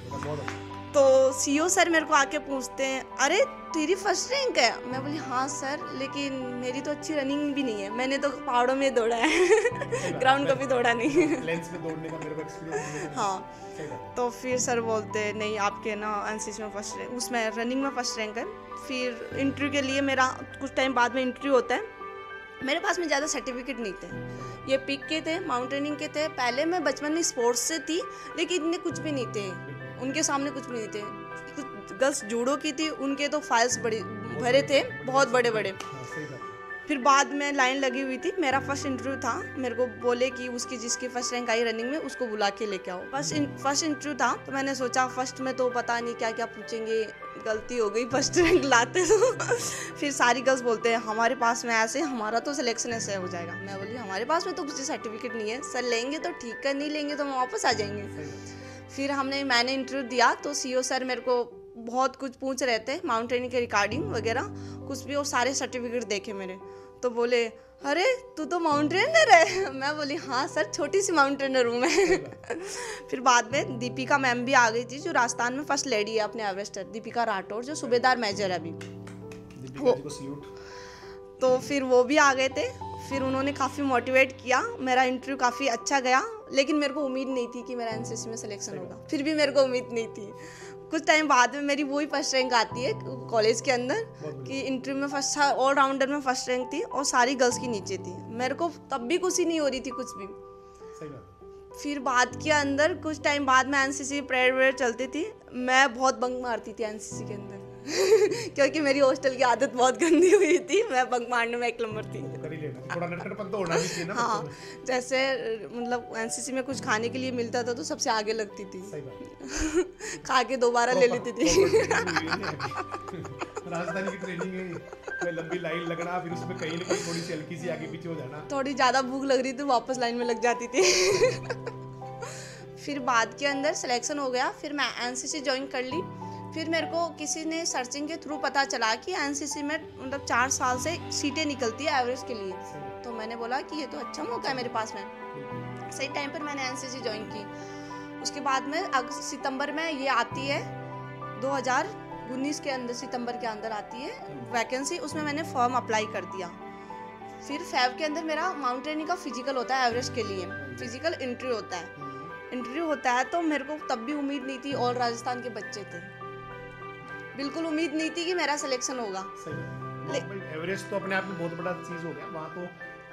तो सीओ सर मेरे को आके पूछते हैं, अरे तेरी फर्स्ट रैंक है? मैं बोली हाँ सर, लेकिन मेरी तो अच्छी रनिंग भी नहीं है, मैंने तो पहाड़ों में दौड़ा है, ग्राउंड कभी दौड़ा नहीं। लेंस में दौड़ने का मेरे को एक्सपीरियंस। हाँ, तो फिर सर बोलते नहीं आपके ना एनसीसी में फर्स्ट रैंक, उसमें रनिंग में फर्स्ट रैंक है। फिर इंटरव्यू के लिए मेरा कुछ टाइम बाद में इंटरव्यू होता है। मेरे पास में ज़्यादा सर्टिफिकेट नहीं थे, ये पिक के थे, माउंटेनिंग के थे। पहले मैं बचपन में स्पोर्ट्स से थी, लेकिन इतने कुछ भी नहीं थे, उनके सामने कुछ भी नहीं थे। कुछ गर्ल्स जूडो की थी, उनके तो फाइल्स बड़े भरे थे, बहुत बड़े बड़े। फिर बाद में लाइन लगी हुई थी, मेरा फर्स्ट इंटरव्यू था, मेरे को बोले कि उसकी जिसकी फर्स्ट रैंक आई रनिंग में उसको बुला के लेके आओ। फर्स्ट इंटरव्यू था, तो मैंने सोचा फर्स्ट में तो पता नहीं क्या क्या पूछेंगे, गलती हो गई फर्स्ट रैंक लाते तो। फिर सारी गर्ल्स बोलते हैं हमारे पास में ऐसे, हमारा तो सिलेक्शन ऐसे हो जाएगा। मैं बोली हमारे पास में तो कुछ सर्टिफिकेट नहीं है सर, लेंगे तो ठीक है, नहीं लेंगे तो हम वापस आ जाएंगे। फिर मैंने इंटरव्यू दिया, तो सीओ सर मेरे को बहुत कुछ पूछ रहे थे, माउंटेनिंग के रिकॉर्डिंग वगैरह कुछ भी, और सारे सर्टिफिकेट देखे मेरे। तो बोले अरे तू तो माउंटेनर है। मैं बोली हाँ सर, छोटी सी माउंटेनर हूँ मैं। फिर बाद में दीपिका मैम भी आ गई थी, जो राजस्थान में फर्स्ट लेडी है अपने एवरेस्टर, दीपिका राठौर, जो सूबेदार मेजर है अभी वो। तो फिर वो भी आ गए थे, फिर उन्होंने काफ़ी मोटिवेट किया, मेरा इंटरव्यू काफ़ी अच्छा गया। लेकिन मेरे को उम्मीद नहीं थी कि मेरा एनसीसी में सिलेक्शन होगा, फिर भी मेरे को उम्मीद नहीं थी। कुछ टाइम बाद में मेरी वही फर्स्ट रैंक आती है कॉलेज के अंदर, कि इंटरव्यू में फर्स्ट, ऑल राउंडर में फर्स्ट रैंक थी, और सारी गर्ल्स की नीचे थी। मेरे को तब भी खुशी नहीं हो रही थी कुछ भी। फिर बाद के अंदर कुछ टाइम बाद में एनसीसी परेड वरेड चलती थी, मैं बहुत बंक मारती थी एनसीसी के अंदर। क्योंकि मेरी हॉस्टल की आदत बहुत गंदी हुई थी, मैं बंक मारने में 1 नंबर थी। थोड़ा नटखटपन तो होना भी चाहिए ना। हाँ, जैसे मतलब एनसीसी में कुछ खाने के लिए मिलता था तो सबसे आगे लगती थी। सही बात। खा के दोबारा ले लेती थी। राजधानी की ट्रेनिंग है, लंबी लाइन लगना, फिर उसमें कहीं ना कहीं थोड़ी सी हल्की सी आगे पीछे हो जाना। थोड़ी ज़्यादा भूख लग रही थी, वापस लाइन में लग जाती थी। फिर बाद के अंदर सिलेक्शन हो गया, फिर मैं एनसीसी ज्वाइन कर ली। फिर मेरे को किसी ने सर्चिंग के थ्रू पता चला कि एनसीसी में मतलब 4 साल से सीटें निकलती है एवरेज के लिए। तो मैंने बोला कि ये तो अच्छा मौका है मेरे पास में। सही टाइम पर मैंने एनसीसी ज्वाइन की। उसके बाद में सितंबर में ये आती है 2019 के अंदर, सितंबर के अंदर आती है वैकेंसी, उसमें मैंने फॉर्म अप्लाई कर दिया। फिर फेब के अंदर मेरा माउंटेनिंग का फिजिकल होता है एवरेज के लिए, फिजिकल इंटरव्यू होता है। इंटरव्यू होता है तो मेरे को तब भी उम्मीद नहीं थी, ऑल राजस्थान के बच्चे थे, बिल्कुल उम्मीद नहीं थी कि मेरा सिलेक्शन होगा। एवरेस्ट तो अपने आप में बहुत बड़ा चीज हो गया, वहाँ तो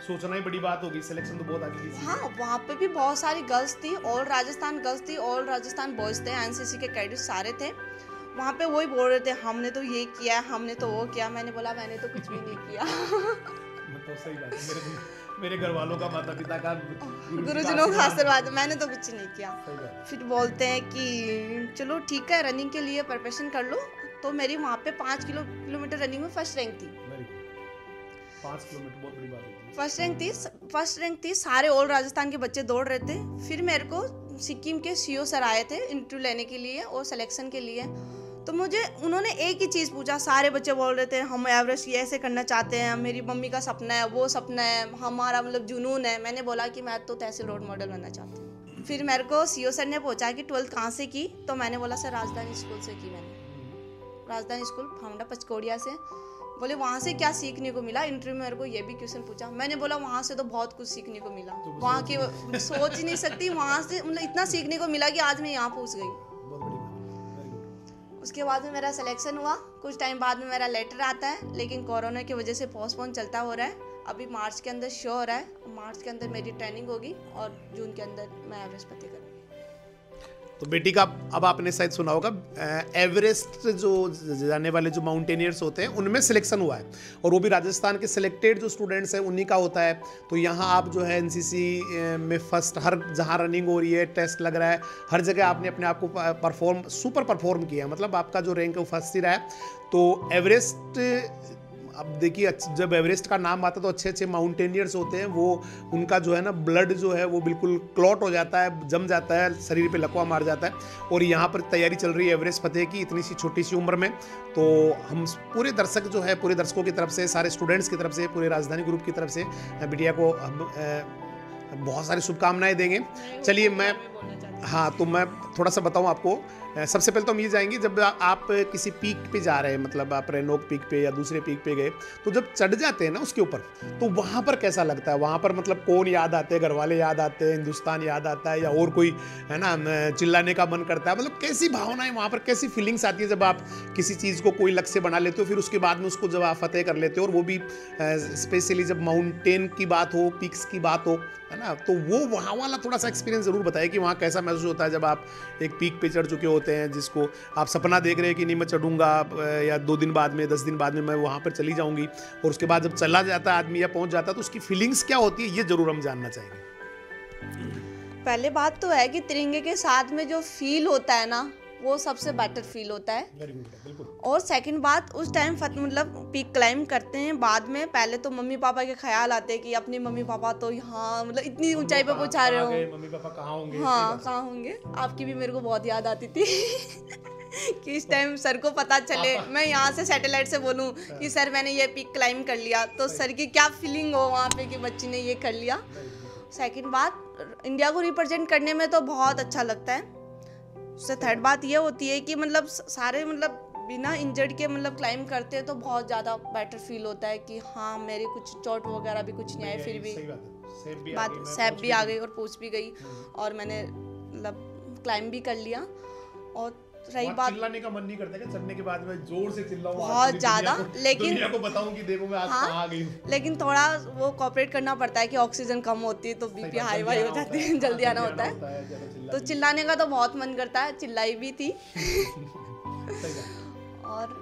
सोचना ही बड़ी बात होगी, सिलेक्शन तो बहुत आगे की। हाँ, वहाँ पे भी बहुत सारी गर्ल्स थी, ऑल राजस्थान गर्ल्स थी, ऑल राजस्थान बॉयज थे, एनसीसी के कैडेट सारे थे। वहाँ पे वही बोल रहे थे हमने तो ये किया, हमने तो वो किया। मैंने बोला मैंने तो कुछ भी नहीं किया। तो सही बात है, मेरे घर वालों का, माता पिता का, गुरुजनों का आशीर्वाद, मैंने तो कुछ नहीं किया। फिर बोलते हैं कि चलो ठीक है, रनिंग के लिए प्रिपरेशन कर लो। तो मेरी वहाँ पे 5 किलोमीटर रनिंग में फर्स्ट रैंक थी। 5 किलोमीटर बहुत बड़ी बात है। फर्स्ट रैंक थी, सारे ऑल राजस्थान के बच्चे दौड़ रहे थे। फिर मेरे को सिक्किम के सीओ सर आए थे इंटरव्यू लेने के लिए और सिलेक्शन के लिए। तो मुझे उन्होंने एक ही चीज़ पूछा, सारे बच्चे बोल रहे थे हम एवरेस्ट ये ऐसे करना चाहते हैं, मेरी मम्मी का सपना है, वो सपना है, हमारा मतलब जुनून है। मैंने बोला कि मैं तो तहसील रोड मॉडल बनना चाहती हूँ। फिर मेरे को सीओ सर ने पूछा कि 12th कहाँ से की, तो मैंने बोला सर राजधानी स्कूल से की, मैंने राजधानी स्कूल फाउंडा पचकोड़िया से। बोले वहाँ से क्या सीखने को मिला, इंटरव्यू में मेरे को ये भी क्वेश्चन पूछा। मैंने बोला वहाँ से तो बहुत कुछ सीखने को मिला, वहाँ की सोच ही नहीं सकती, वहाँ से मतलब इतना सीखने को मिला कि आज मैं यहाँ पहुँच गई। उसके बाद में मेरा सिलेक्शन हुआ, कुछ टाइम बाद में मेरा लेटर आता है, लेकिन कोरोना की वजह से पोस्टपोन चलता हो रहा है। अभी मार्च के अंदर शो हो रहा है, मार्च के अंदर मेरी ट्रेनिंग होगी और जून के अंदर मैं एवरेस्ट फतेह करूँगी। तो बेटी का अब आपने शायद सुना होगा एवरेस्ट जो जाने वाले जो माउंटेनियर्स होते हैं उनमें सिलेक्शन हुआ है, और वो भी राजस्थान के सिलेक्टेड जो स्टूडेंट्स हैं उन्हीं का होता है। तो यहाँ आप जो है एनसीसी में फर्स्ट, हर जहाँ रनिंग हो रही है, टेस्ट लग रहा है, हर जगह आपने अपने आप को सुपर परफॉर्म किया, मतलब आपका जो रैंक है वो फर्स्ट ही रहा है। तो एवरेस्ट, अब देखिए जब एवरेस्ट का नाम आता है तो अच्छे अच्छे माउंटेनियर्स होते हैं, वो उनका जो है ना ब्लड जो है वो बिल्कुल क्लॉट हो जाता है, जम जाता है, शरीर पे लकवा मार जाता है। और यहाँ पर तैयारी चल रही है एवरेस्ट फतेह की इतनी सी छोटी सी उम्र में। तो हम पूरे दर्शक जो है, पूरे दर्शकों की तरफ से, सारे स्टूडेंट्स की तरफ से, पूरे राजधानी ग्रुप की तरफ से बिटिया को हम बहुत सारी शुभकामनाएं देंगे। चलिए मैं, हाँ, तो मैं थोड़ा सा बताऊं आपको। सबसे पहले तो हम ये जाएंगे, जब आप किसी पीक पे जा रहे हैं, मतलब आप रेनोक पीक पे या दूसरे पीक पे गए, तो जब चढ़ जाते हैं ना उसके ऊपर, तो वहाँ पर कैसा लगता है? वहाँ पर मतलब कौन याद आते हैं? घर वाले याद आते हैं, हिंदुस्तान याद आता है, या और कोई है ना चिल्लाने का मन करता है? मतलब कैसी भावनाएं वहाँ पर, कैसी फीलिंग्स आती है जब आप किसी चीज़ को कोई लक्ष्य बना लेते हो, फिर उसके बाद में उसको जब आप फतेह कर लेते हो, और वो भी स्पेशली जब माउंटेन की बात हो, पीक्स की बात हो, है ना? तो वो वहाँ वाला थोड़ा सा एक्सपीरियंस ज़रूर बताइए कि वहाँ कैसा महसूस होता है जब आप एक पीक पे चढ़ चुके होते हैं, जिसको आप सपना देख रहे हैं कि नहीं मैं चढ़ूंगा, या 2 दिन बाद में, 10 दिन बाद में मैं वहाँ पर चली जाऊंगी, और उसके बाद जब चला जाता है आदमी या पहुँच जाता है तो उसकी फीलिंग्स क्या होती है, ये ज़रूर हम जानना चाहेंगे। पहले बात तो है कि तिरंगे के साथ में जो फील होता है ना, वो सबसे बेटर फील होता है। वेरी गुड, बिल्कुल। और सेकंड बात, उस टाइम मतलब पीक क्लाइंब करते हैं, बाद में पहले तो मम्मी पापा के ख्याल आते हैं कि अपने मम्मी पापा तो यहाँ मतलब इतनी ऊंचाई पे पहुंचा रहे हो, मम्मी पापा कहाँ होंगे? हाँ, कहाँ होंगे। आपकी भी मेरे को बहुत याद आती थी कि इस टाइम सर को पता चले, मैं यहाँ से सैटेलाइट से बोलूँ कि सर मैंने ये पीक क्लाइंब कर लिया, तो सर की क्या फीलिंग हो वहाँ पे कि बच्ची ने ये कर लिया। सेकंड बात, इंडिया को रिप्रेजेंट करने में तो बहुत अच्छा लगता है। उससे थर्ड बात ये होती है कि मतलब सारे मतलब बिना इंजर्ड के मतलब क्लाइंब करते हैं तो बहुत ज़्यादा बेटर फील होता है कि हाँ मेरे कुछ चोट वगैरह भी कुछ नहीं आई, फिर भी बात सैप भी आ गई और पूछ भी गई, और मैंने मतलब क्लाइंब भी कर लिया। और रही बात, चिल्लाने का मन नहीं करता क्या चढ़ने के बाद में? जोर से चिल्लाऊं बहुत ज़्यादा, लेकिन दुनिया को बताऊं कि देखो मैं आज कहाँ आ गई हूं। लेकिन थोड़ा वो कोऑपरेट करना पड़ता है कि ऑक्सीजन कम होती है तो बीपी हाई वाई हो जाती है, जल्दी आना होता है। तो चिल्लाने का तो बहुत मन करता है, चिल्लाई भी थी और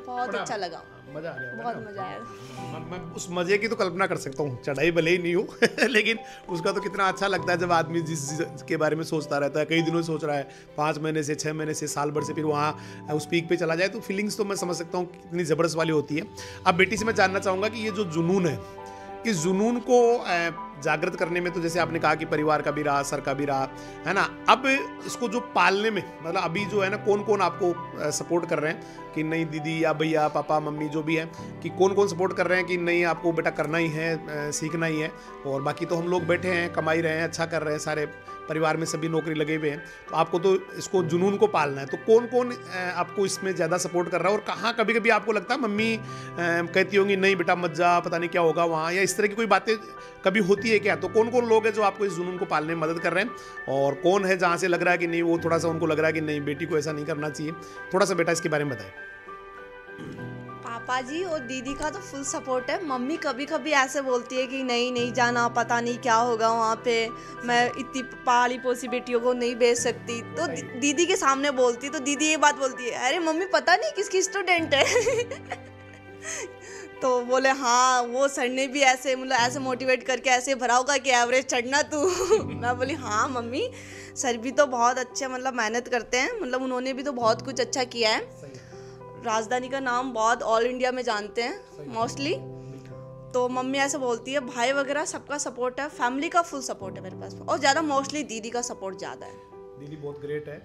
बहुत अच्छा लगा, मजा आ गया, बहुत मजा आया। मैं उस मजे की तो कल्पना कर सकता हूँ, चढ़ाई भले ही नहीं हो लेकिन उसका तो कितना अच्छा लगता है जब आदमी जिस के बारे में सोचता रहता है, कई दिनों से सोच रहा है, 5 महीने से, 6 महीने से, साल भर से, फिर वहाँ उस पीक पे चला जाए, तो फीलिंग्स तो मैं समझ सकता हूँ कितनी ज़बरदस्त वाली होती है। अब बेटी से मैं जानना चाहूँगा कि ये जो जुनून है, इस जुनून को जागृत करने में तो जैसे आपने कहा कि परिवार का भी रहा, सर का भी रहा, है ना, अब इसको जो पालने में मतलब अभी जो है ना, कौन कौन आपको सपोर्ट कर रहे हैं कि नहीं, दीदी या भैया, पापा, मम्मी जो भी है, कि कौन कौन सपोर्ट कर रहे हैं कि नहीं आपको बेटा करना ही है, सीखना ही है, और बाकी तो हम लोग बैठे हैं, कमाई रहे हैं, अच्छा कर रहे हैं, सारे परिवार में सभी नौकरी लगे हुए हैं, तो आपको तो इसको जुनून को पालना है, तो कौन कौन आपको इसमें ज़्यादा सपोर्ट कर रहा है? और कहाँ कभी कभी आपको लगता है मम्मी कहती होंगी नहीं बेटा मत जा, पता नहीं क्या होगा वहाँ, या इस तरह की कोई बातें कभी होती है क्या? तो कौन कौन लोग हैं जो आपको इस जुनून को पालने में मदद कर रहे हैं, और कौन है जहाँ से लग रहा है कि नहीं, वो थोड़ा सा उनको लग रहा है कि नहीं बेटी को ऐसा नहीं करना चाहिए? थोड़ा सा बेटा इसके बारे में बताएं। पापा जी और दीदी का तो फुल सपोर्ट है। मम्मी कभी कभी ऐसे बोलती है कि नहीं नहीं जाना, पता नहीं क्या होगा वहाँ पे, मैं इतनी पाली पोसी बेटियों को नहीं भेज सकती, तो दीदी के सामने बोलती, तो दीदी ये बात बोलती है, अरे मम्मी पता नहीं किसकी स्टूडेंट है तो बोले हाँ, वो सर ने भी ऐसे मतलब ऐसे मोटिवेट करके ऐसे भरा होगा कि एवरेज चढ़ना तू मैं बोली हाँ मम्मी, सर भी तो बहुत अच्छे मतलब मेहनत करते हैं, मतलब उन्होंने भी तो बहुत कुछ अच्छा किया है, राजधानी का नाम बहुत ऑल इंडिया में जानते हैं मोस्टली। तो मम्मी ऐसे बोलती है, भाई वगैरह सबका सपोर्ट है, फैमिली का फुल सपोर्ट है मेरे पास, और ज़्यादा मोस्टली दीदी का सपोर्ट ज़्यादा है। दीदी बहुत ग्रेट है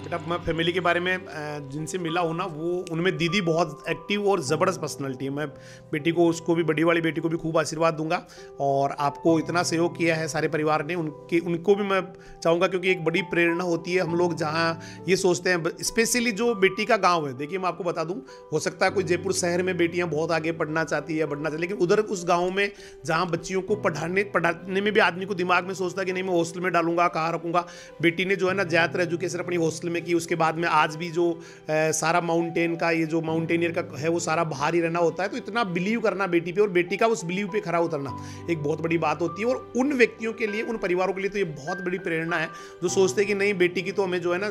बेटा। मैं फैमिली के बारे में जिनसे मिला हूँ ना, वो उनमें दीदी बहुत एक्टिव और ज़बरदस्त पर्सनैलिटी है। मैं बेटी को, उसको भी, बड़ी वाली बेटी को भी खूब आशीर्वाद दूंगा, और आपको इतना सहयोग किया है सारे परिवार ने, उनको भी मैं चाहूँगा, क्योंकि एक बड़ी प्रेरणा होती है। हम लोग जहाँ ये सोचते हैं, स्पेशली जो बेटी का गाँव है, देखिए मैं आपको बता दूँ, हो सकता है कोई जयपुर शहर में बेटियाँ बहुत आगे पढ़ना चाहती है, बढ़ना चाहती है, लेकिन उधर उस गाँव में जहाँ बच्चियों को पढ़ाने में भी आदमी को दिमाग में सोचता है कि नहीं मैं हॉस्टल में डालूंगा, कहाँ रखूँगा। बेटी ने जो है ना ज़्यादातर एजुकेशन अपनी हॉस्टल हॉस्टल में की। उसके बाद में आज भी जो सारा माउंटेन का ये जो माउंटेनियर का है वो सारा बाहर ही रहना होता है। तो इतना बिलीव करना बेटी पे और बेटी का उस बिलीव पे खरा उतरना एक बहुत बड़ी बात होती है। और उन व्यक्तियों के लिए, उन परिवारों के लिए तो ये बहुत बड़ी प्रेरणा है जो सोचते हैं कि नहीं बेटी की तो हमें जो है ना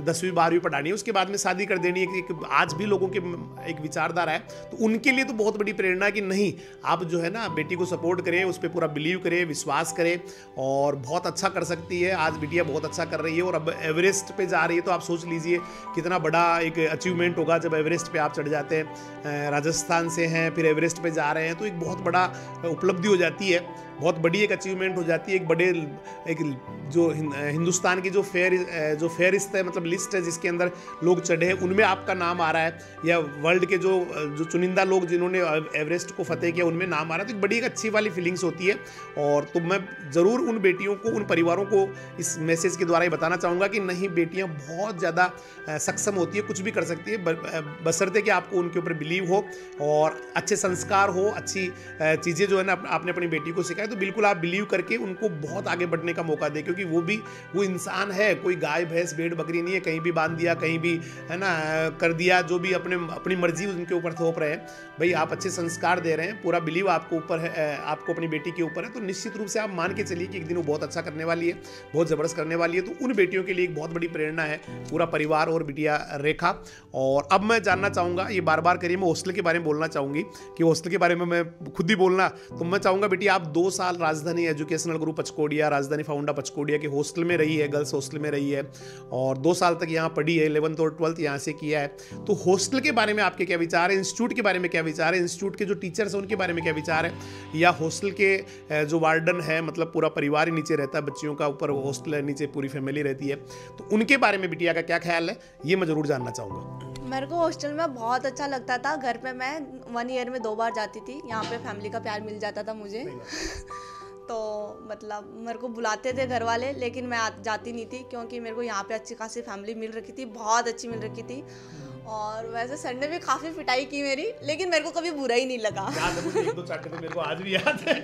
10वीं 12वीं पढ़ानी है, उसके बाद में शादी कर देनी है। आज भी लोगों के एक विचारधारा है, तो उनके लिए तो बहुत बड़ी प्रेरणा है कि नहीं आप जो है ना बेटी को सपोर्ट करें, उस पर पूरा बिलीव करें, विश्वास करें और बहुत अच्छा कर सकती है। आज बिटिया बहुत अच्छा कर रही है और अब एवरेस्ट पे जा रही है। तो आप सोच लीजिए कितना बड़ा एक अचीवमेंट होगा जब एवरेस्ट पे आप चढ़ जाते हैं। राजस्थान से हैं फिर एवरेस्ट पे जा रहे हैं, तो एक बहुत बड़ा उपलब्धि हो जाती है, बहुत बड़ी एक अचीवमेंट हो जाती है। एक बड़े एक जो हिंदुस्तान की जो फेयरिस्ट है, मतलब लिस्ट है जिसके अंदर लोग चढ़े हैं, उनमें आपका नाम आ रहा है, या वर्ल्ड के जो चुनिंदा लोग जिन्होंने एवरेस्ट को फतेह किया उनमें नाम आ रहा है। तो एक बड़ी एक अच्छी वाली फीलिंग्स होती है। और तो मैं ज़रूर उन बेटियों को, उन परिवारों को इस मैसेज के द्वारा ही बताना चाहूँगा कि नहीं, बेटियाँ बहुत ज़्यादा सक्षम होती है, कुछ भी कर सकती है, बशर्ते कि आपको उनके ऊपर बिलीव हो और अच्छे संस्कार हो, अच्छी चीज़ें जो है ना आपने अपनी बेटी को सिखाई, तो बिल्कुल आप बिलीव करके उनको बहुत आगे बढ़ने का मौका दें। क्योंकि वो इंसान है, कोई गाय भैंस भेड़ बकरी नहीं है, कहीं भी बांध दिया, कहीं भी है ना कर दिया, जो भी अपनी मर्जी उनके ऊपर थोप रहे हैं। भाई आप अच्छे संस्कार दे रहे हैं, पूरा बिलीव आपको ऊपर है, आपको अपनी बेटी के ऊपर है, तो निश्चित रूप से आप मान के चलिए कि एक दिन वो बहुत अच्छा करने वाली है, बहुत ज़बरदस्त करने वाली है। तो उन बेटियों के लिए एक बहुत बड़ी प्रेरणा है पूरा परिवार और बिटिया रेखा। और अब मैं जानना चाहूँगा, ये बार बार करिए, मैं हॉस्टल के बारे में बोलना चाहूँगी कि हॉस्टल के बारे में मैं खुद ही बोलना, तो मैं चाहूँगा बेटी आप 2 साल राजधानी एजुकेशनल ग्रुप पचकोड़िया, राजधानी फाउंडा पचकोड़िया के हॉस्टल में रही है, गर्ल्स हॉस्टल में रही है और 2 साल तक यहाँ पढ़ी है, 11th और 12th यहाँ से किया है। तो हॉस्टल के बारे में आपके क्या विचार है, इंस्टीट्यूट के बारे में क्या विचार है, इंस्टीट्यूट के जो टीचर्स हैं उनके बारे में क्या विचार है, या हॉस्टल के जो वार्डन है, मतलब पूरा परिवार ही नीचे रहता है, बच्चियों का ऊपर हॉस्टल है, नीचे पूरी फैमिली रहती है, तो उनके बारे में बिटिया का क्या ख्याल है, ये मैं ज़रूर जानना चाहूँगा। मेरे को हॉस्टल में बहुत अच्छा लगता था। घर पे मैं 1 ईयर में 2 बार जाती थी। यहाँ पे फैमिली का प्यार मिल जाता था मुझे। तो मतलब मेरे को बुलाते थे घर वाले, लेकिन मैं जाती नहीं थी क्योंकि मेरे को यहाँ पे अच्छी खासी फैमिली मिल रखी थी, बहुत अच्छी मिल रखी थी। और वैसे सर ने भी काफ़ी पिटाई की मेरी, लेकिन मेरे को कभी बुरा ही नहीं लगा। याद है मुझे, 1-2 चाटे तो मेरे को आज भी याद है।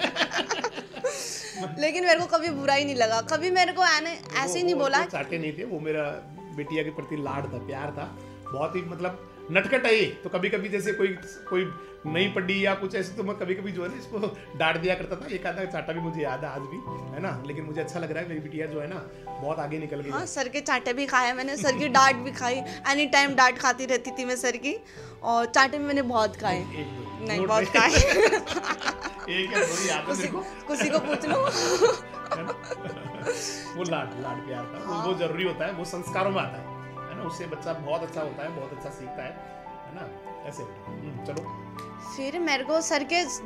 लेकिन मेरे को कभी बुरा ही नहीं लगा, कभी मेरे को ऐसे ही नहीं बोला। चाटे नहीं थे, वो मेरा बेटिया के प्रति लाड था, प्यार था, बहुत ही मतलब नटखट है ये। तो कभी कभी जैसे कोई नहीं पढ़ी या कुछ ऐसे, तो मैं कभी कभी जो है ना इसको डांट दिया करता था। एक आधा चाटा भी मुझे याद है आज भी, है ना। लेकिन मुझे अच्छा लग रहा है, मेरी बिटिया जो है ना बहुत आगे निकल गई। हाँ, सर के चाटे भी खाए मैंने, सर की डांट भी खाई, एनी टाइम डांट खाती रहती थी मैं सर की, और चाटे भी मैंने बहुत खाए। नहीं, बहुत खाए। एक है थोड़ी याद है मेरे को, किसी को पूछ लो। वो लाड प्यार था, वो जरूरी होता है, वो संस्कारों में आता है ना, उससे बच्चा बहुत अच्छा होता है, बहुत अच्छा सीखता है ना, ऐसे। चलो फिर मेरे को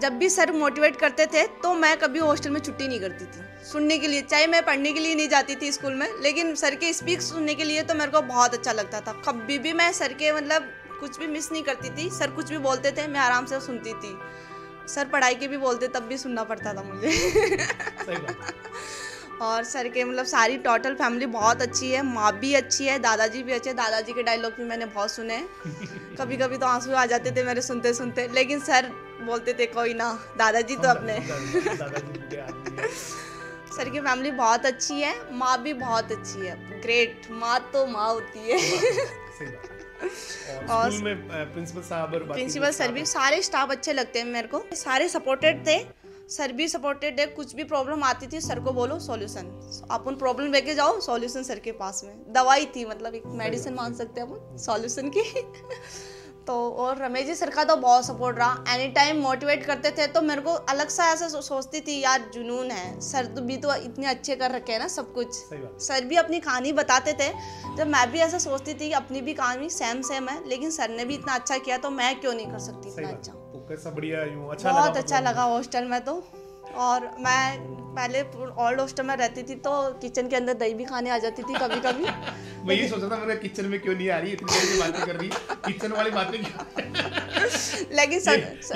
जब भी सर मोटिवेट करते थे तो मैं कभी हॉस्टल में छुट्टी नहीं करती थी सुनने के लिए। चाहे मैं पढ़ने के लिए नहीं जाती थी स्कूल में, लेकिन सर के स्पीच सुनने के लिए तो मेरे को बहुत अच्छा लगता था। कभी भी मैं सर के मतलब कुछ भी मिस नहीं करती थी। सर कुछ भी बोलते थे मैं आराम से सुनती थी। सर पढ़ाई के भी बोलते तब भी सुनना पड़ता था मुझे। सही बात। और सर के मतलब सारी टोटल फैमिली बहुत अच्छी है, माँ भी अच्छी है, दादाजी भी अच्छे हैं। दादाजी के डायलॉग भी मैंने बहुत सुने हैं। कभी कभी तो आंसू आ जाते थे मेरे सुनते सुनते, लेकिन सर बोलते थे कोई ना, दादाजी तो अपने। सर की फैमिली बहुत अच्छी है, माँ भी बहुत अच्छी है, ग्रेट। माँ तो माँ होती है। और स्कूल में प्रिंसिपल सर भी, सारे स्टाफ अच्छे लगते हैं मेरे को, सारे सपोर्टेड थे। सर भी सपोर्टेड है, कुछ भी प्रॉब्लम आती थी सर को बोलो सॉल्यूशन, अपन प्रॉब्लम लेके जाओ, सॉल्यूशन सर के पास में। दवाई थी, मतलब एक मेडिसिन मान सकते हैं अपन सॉल्यूशन की। तो और रमेश जी सर का तो बहुत सपोर्ट रहा, एनी टाइम मोटिवेट करते थे। तो मेरे को अलग सा ऐसा सोचती थी यार, जुनून है, सर तो भी तो इतने अच्छे कर रखे हैं ना सब कुछ। सर भी अपनी कहानी बताते थे, जब मैं भी ऐसा सोचती थी कि अपनी भी कहानी सेम है, लेकिन सर ने भी इतना अच्छा किया तो मैं क्यों नहीं कर सकती इतना अच्छा। कैसा बढ़िया, अच्छा बहुत अच्छा लगा हॉस्टल में तो। और मैं पहले ओल्ड हॉस्टल में रहती थी तो किचन के अंदर दही भी खाने आ जाती थी कभी कभी। मैं ये सोचा था मेरे किचन में क्यों नहीं आ रही, इतनी देर की बातें कर रही, किचन वाली बातें क्यों। लेकिन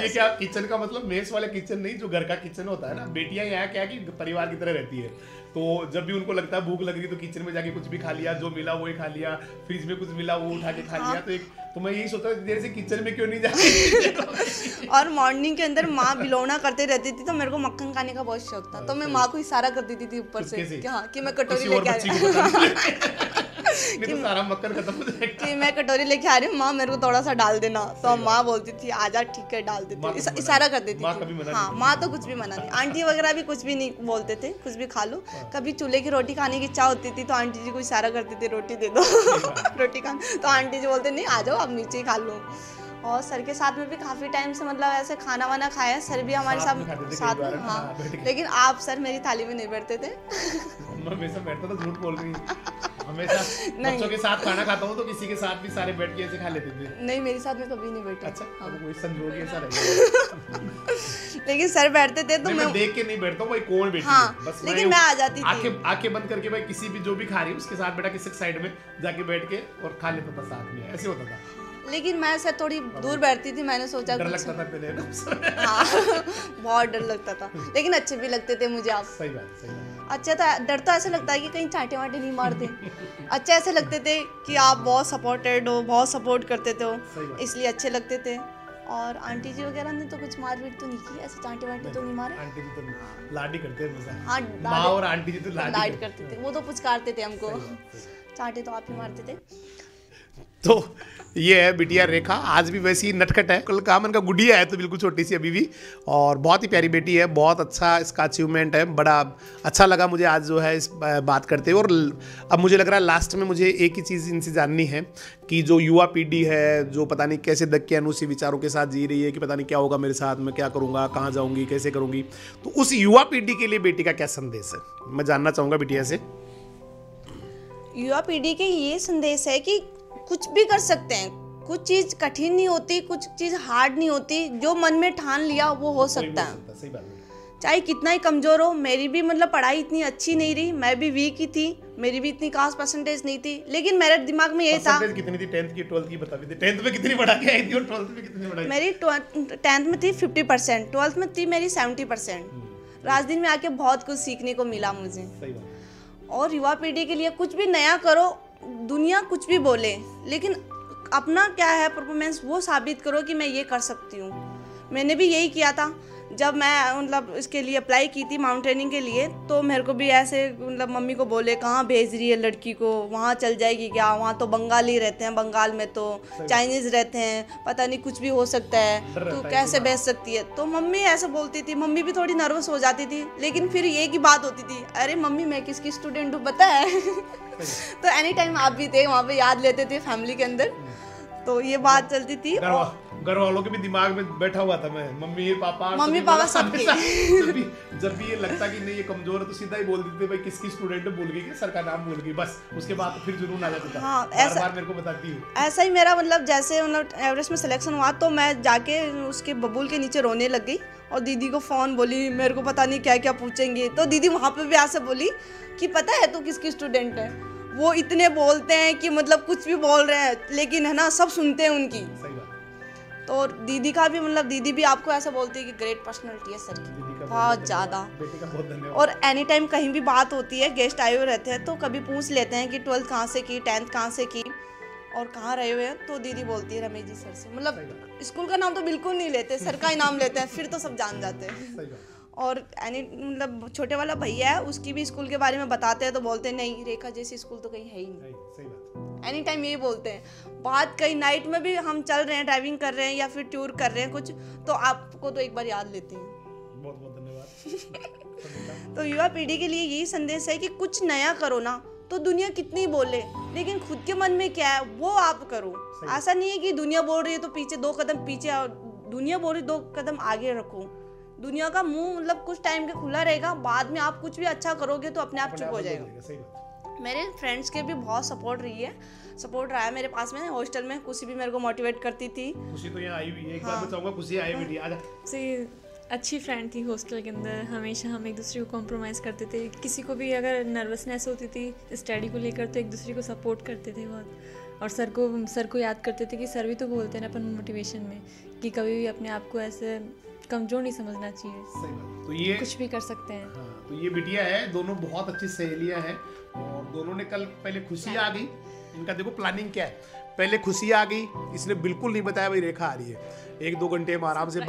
ये क्या किचन का मतलब मेस वाले किचन नहीं, जो घर का किचन होता है ना। बेटियां यहाँ क्या कि परिवार की तरह रहती है, तो जब भी उनको लगता है भूख लग रही तो किचन में जाके कुछ भी खा लिया, जो मिला वो ही खा लिया, फ्रिज में कुछ मिला वो उठा के खा लिया। तो मैं यही सोचा देर से किचन में क्यों नहीं जाती। और मॉर्निंग के अंदर माँ बिलोना करते रहती थी, तो मेरे को मक्खन खाने का बहुत शौक था, तो मैं माँ को इशारा कर देती थी ऊपर से कि हाँ, कि मैं कटोरी लेके आ। नहीं तो सारा मक्खन खत्म हो जाएगा। कि मैं कटोरी लेके आ रही हूँ, माँ मेरे को थोड़ा सा डाल देना, तो माँ बोलती थी आजा ठीक है डाल देती हूँ, इशारा कर देती थी। हाँ माँ तो कुछ भी मना नहीं, आंटी वगैरह भी कुछ भी नहीं बोलते थे, कुछ भी खा लो। कभी चूल्हे की रोटी खाने की इच्छा होती थी तो आंटी जी को इशारा करती थी रोटी दे दो रोटी खा, तो आंटी जी बोलते नहीं आ जाओ आप नीचे ही खा लो। और सर के साथ में भी काफ़ी टाइम से मतलब ऐसे खाना वाना खाया, सर भी हमारे साथ में। हाँ लेकिन आप सर मेरी थाली में नहीं बैठते थे। मैं हमेशा बैठता था, झूठ बोल रही हूँ। हमेशा बच्चों के साथ खाना खाता हूँ तो किसी के साथ भी सारे बैठ के ऐसे खा लेते थे। नहीं मेरे साथ में कभी नहीं बैठे। अच्छा हाँ। कोई संजोग ऐसा रहा। लेकिन सर बैठते थे तो मैं देख के नहीं बैठता हूँ भाई कौन बैठी है। हाँ, बस लेकिन मैं आ जाती थी आंखें बंद करके भाई किसी भी जो भी खा रही है उसके साथ बेटा किसी साइड में जाके बैठ के और खा लेता था साथ में, ऐसे होता था। लेकिन मैं सर थोड़ी दूर बैठती थी, मैंने सोचा डर लगता था पहले ना। हाँ बहुत डर लगता था, लेकिन अच्छे भी लगते थे मुझे आप। सही बात। अच्छा था, डर तो ऐसा लगता है कि कहीं चाटे वाटे नहीं मारते। अच्छा ऐसे लगते थे कि आप बहुत सपोर्टेड हो, बहुत सपोर्ट करते थे, इसलिए अच्छे लगते थे। और आंटी जी वगैरह ने तो कुछ मारपीट तो नहीं की, ऐसे चाटे वाटे तो नहीं मारे। आंटी जी तो लाडी करते थे। हाँ माँ और आंटी जी तो लाड करते थे, वो तो पुचकारते थे हमको, चाटे तो आप ही मारते थे। तो ये है बिटिया रेखा, आज भी वैसी ही नटखट है। कल का मन का गुड़िया है तो बिल्कुल छोटी सी अभी भी, और बहुत ही प्यारी बेटी है, बहुत अच्छा इसका अचीवमेंट है। बड़ा अच्छा लगा मुझे आज जो है इस बात करते हुए। और अब मुझे लग रहा है लास्ट में मुझे एक ही चीज़ इनसे जाननी है कि जो युवा पीढ़ी है जो पता नहीं कैसे दक्यानुसी विचारों के साथ जी रही है कि पता नहीं क्या होगा मेरे साथ, मैं क्या करूँगा, कहाँ जाऊँगी, कैसे करूँगी, तो उस युवा पीढ़ी के लिए बेटी का क्या संदेश है, मैं जानना चाहूँगा बिटिया से। युवा पीढ़ी के ये संदेश है कि कुछ भी कर सकते हैं, कुछ चीज कठिन नहीं होती, कुछ चीज हार्ड नहीं होती, जो मन में ठान लिया वो हो सकता है। सही बात है। चाहे कितना ही कमजोर हो, मेरी भी मतलब पढ़ाई इतनी अच्छी नहीं रही, मैं भी वीक ही थी, मेरी भी इतनी खास परसेंटेज नहीं थी, लेकिन मेरे दिमाग में ये था। कितनी थी 10th की 12th की बता भी, 10th में कितनी बढ़ा के आई थी और 12th में कितनी बढ़ाई? मेरी 10th में थी 50%, 12th में थी मेरी 70%। राजदीन में आके बहुत कुछ सीखने को मिला मुझे। सही बात। और युवा पीढ़ी के लिए कुछ भी नया करो, दुनिया कुछ भी बोले, लेकिन अपना क्या है परफॉर्मेंस वो साबित करो कि मैं ये कर सकती हूँ। मैंने भी यही किया था जब मैं मतलब इसके लिए अप्लाई की थी माउंटेनिंग के लिए, तो मेरे को भी ऐसे मतलब मम्मी को बोले कहाँ भेज रही है लड़की को, वहाँ चल जाएगी क्या, वहाँ तो बंगाली रहते हैं, बंगाल में तो चाइनीज़ रहते हैं, पता नहीं कुछ भी हो सकता है, तो कैसे भेज सकती है। तो मम्मी ऐसे बोलती थी, मम्मी भी थोड़ी नर्वस हो जाती थी, लेकिन फिर ये की बात होती थी, अरे मम्मी मैं किसकी स्टूडेंट हूँ पता है तो एनी टाइम आप भी थे वहाँ पे, याद लेते थे फैमिली के अंदर, तो ये बात चलती थी। घर वालों के भी दिमाग में बैठा हुआ था मैं, मम्मी पापा सबके जब भी ये लगता कि नहीं ये कमजोर है तो सीधा ही बोल देते भाई किसकी स्टूडेंट भूल गई, कि सर का नाम भूल गई, बस उसके बाद फिर जुनून आ जाता था। हाँ, बार मेरे को बताती हूँ। ऐसा ही मेरा मतलब जैसे मतलब एवरेस्ट में सिलेक्शन हुआ तो मैं जाके उसके बबूल के नीचे रोने लग गई और दीदी को फ़ोन बोली, मेरे को पता नहीं क्या क्या पूछेंगे, तो दीदी वहाँ पे भी ऐसे बोली कि पता है तू किसकी स्टूडेंट है। वो इतने बोलते हैं कि मतलब कुछ भी बोल रहे हैं, लेकिन है ना सब सुनते हैं उनकी। सही बात। तो दीदी का भी मतलब दीदी भी आपको ऐसा बोलती है कि ग्रेट पर्सनालिटी है सर की, बहुत ज़्यादा। बेटी का बहुत धन्यवाद। और एनी टाइम कहीं भी बात होती है, गेस्ट आए हुए रहते हैं तो कभी पूछ लेते हैं कि 12th कहाँ से की, 10th कहाँ से की और कहाँ रहे हुए हैं, तो दीदी बोलती है रमेश जी सर से, मतलब स्कूल का नाम तो बिल्कुल नहीं लेते, सर का ही नाम लेते हैं, फिर तो सब जान जाते हैं। और एनी मतलब छोटे वाला भैया है उसकी भी स्कूल के बारे में बताते हैं तो बोलते हैं नहीं रेखा जैसी स्कूल तो कहीं है ही नहीं। सही बात। एनी टाइम यही बोलते हैं। बात कहीं नाइट में भी हम चल रहे हैं, ड्राइविंग कर रहे हैं या फिर टूर कर रहे हैं कुछ, तो आपको तो एक बार याद लेते हैं। बहुत बहुत धन्यवाद। तो युवा पीढ़ी के लिए यही संदेश है कि कुछ नया करो ना, तो दुनिया कितनी बोले, लेकिन खुद के मन में क्या है वो आप करो। ऐसा नहीं है कि दुनिया बोल रही है तो पीछे 2 कदम पीछे, दुनिया बोल रही 2 कदम आगे रखो। दुनिया का मुंह मतलब कुछ टाइम के खुला रहेगा, बाद में आप कुछ भी अच्छा करोगे तो अपने आप चुप हो जाएगा। मेरे फ्रेंड्स के भी बहुत सपोर्ट रहा है मेरे पास में हॉस्टल में। खुशी भी मेरे को मोटिवेट करती थी। खुशी तो यहाँ आई हुई है, एक बार बताऊंगा, खुशी आई हुई है। अच्छी फ्रेंड थी हॉस्टल के अंदर, हमेशा हम एक दूसरे को कॉम्प्रोमाइज़ करते थे। किसी को भी अगर नर्वसनेस होती थी स्टडी को लेकर तो एक दूसरे को सपोर्ट करते थे बहुत। और सर को याद करते थे कि सर भी तो बोलते हैं ना अपन मोटिवेशन में कि कभी भी अपने आप को ऐसे कमज़ोर नहीं समझना चाहिए। सही बात। तो ये कुछ भी कर सकते हैं। हाँ, तो ये बिटिया है, दोनों बहुत अच्छी सहेलियां हैं और दोनों ने कल पहले खुशी आ गई। इनका देखो प्लानिंग क्या है, पहले खुशी आ गई, इसने बिल्कुल नहीं बताया भाई रेखा आ रही है। 1-2 घंटे हम आराम से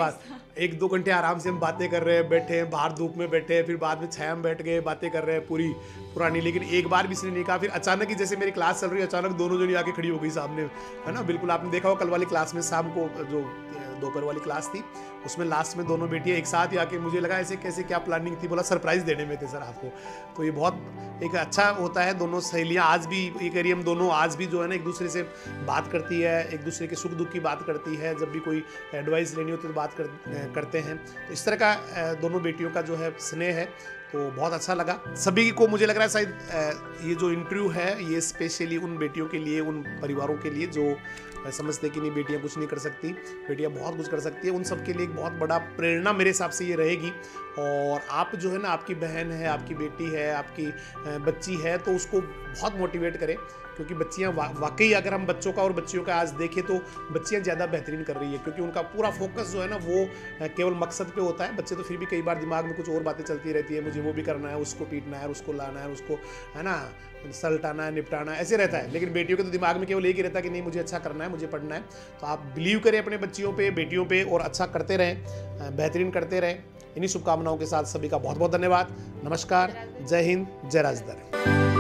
आराम से हम बातें कर रहे हैं, बैठे हैं बाहर धूप में बैठे हैं, फिर बाद में छाया में बैठ गए, बातें कर रहे हैं पूरी पुरानी। लेकिन एक बार भी इसने नहीं कहा। फिर अचानक ही जैसे मेरी क्लास चल रही है, अचानक दोनों जनी आके खड़ी हो गई सामने, है ना। बिल्कुल आपने देखा हो कल वाली क्लास में, शाम को जो दोपहर वाली क्लास थी उसमें लास्ट में दोनों बेटियां एक साथ ही आके, मुझे लगा ऐसे कैसे क्या प्लानिंग थी, बोला सरप्राइज देने में थे सर आपको। तो ये बहुत एक अच्छा होता है। दोनों सहेलियां आज भी ये कह रही, हम दोनों आज भी जो है ना एक दूसरे से बात करती है, एक दूसरे के सुख दुख की बात करती है, जब भी कोई एडवाइस लेनी होती है तो बात करते हैं। तो इस तरह का दोनों बेटियों का जो है स्नेह है, तो बहुत अच्छा लगा सभी को। मुझे लग रहा है शायद ये जो इंटरव्यू है ये स्पेशली उन बेटियों के लिए, उन परिवारों के लिए जो समझते कि नहीं बेटियां कुछ नहीं कर सकती, बेटियां बहुत कुछ कर सकती है, उन सब के लिए एक बहुत बड़ा प्रेरणा मेरे हिसाब से ये रहेगी। और आप जो है ना, आपकी बहन है, आपकी बेटी है, आपकी बच्ची है, तो उसको बहुत मोटिवेट करें, क्योंकि बच्चियां वाकई अगर हम बच्चों का और बच्चियों का आज देखें तो बच्चियां ज़्यादा बेहतरीन कर रही है, क्योंकि उनका पूरा फोकस जो है ना वो केवल मकसद पे होता है। बच्चे तो फिर भी कई बार दिमाग में कुछ और बातें चलती रहती है, मुझे वो भी करना है, उसको पीटना है, उसको लाना है, उसको है ना सलटाना है, निपटाना है, ऐसे रहता है। लेकिन बेटियों के तो दिमाग में केवल एक ही रहता है कि नहीं मुझे अच्छा करना है, मुझे पढ़ना है। तो आप बिलीव करें अपने बच्चियों पे, बेटियों पे, और अच्छा करते रहें, बेहतरीन करते रहें। इन्हीं शुभकामनाओं के साथ सभी का बहुत बहुत धन्यवाद। नमस्कार, जय हिंद, जय राजधानी।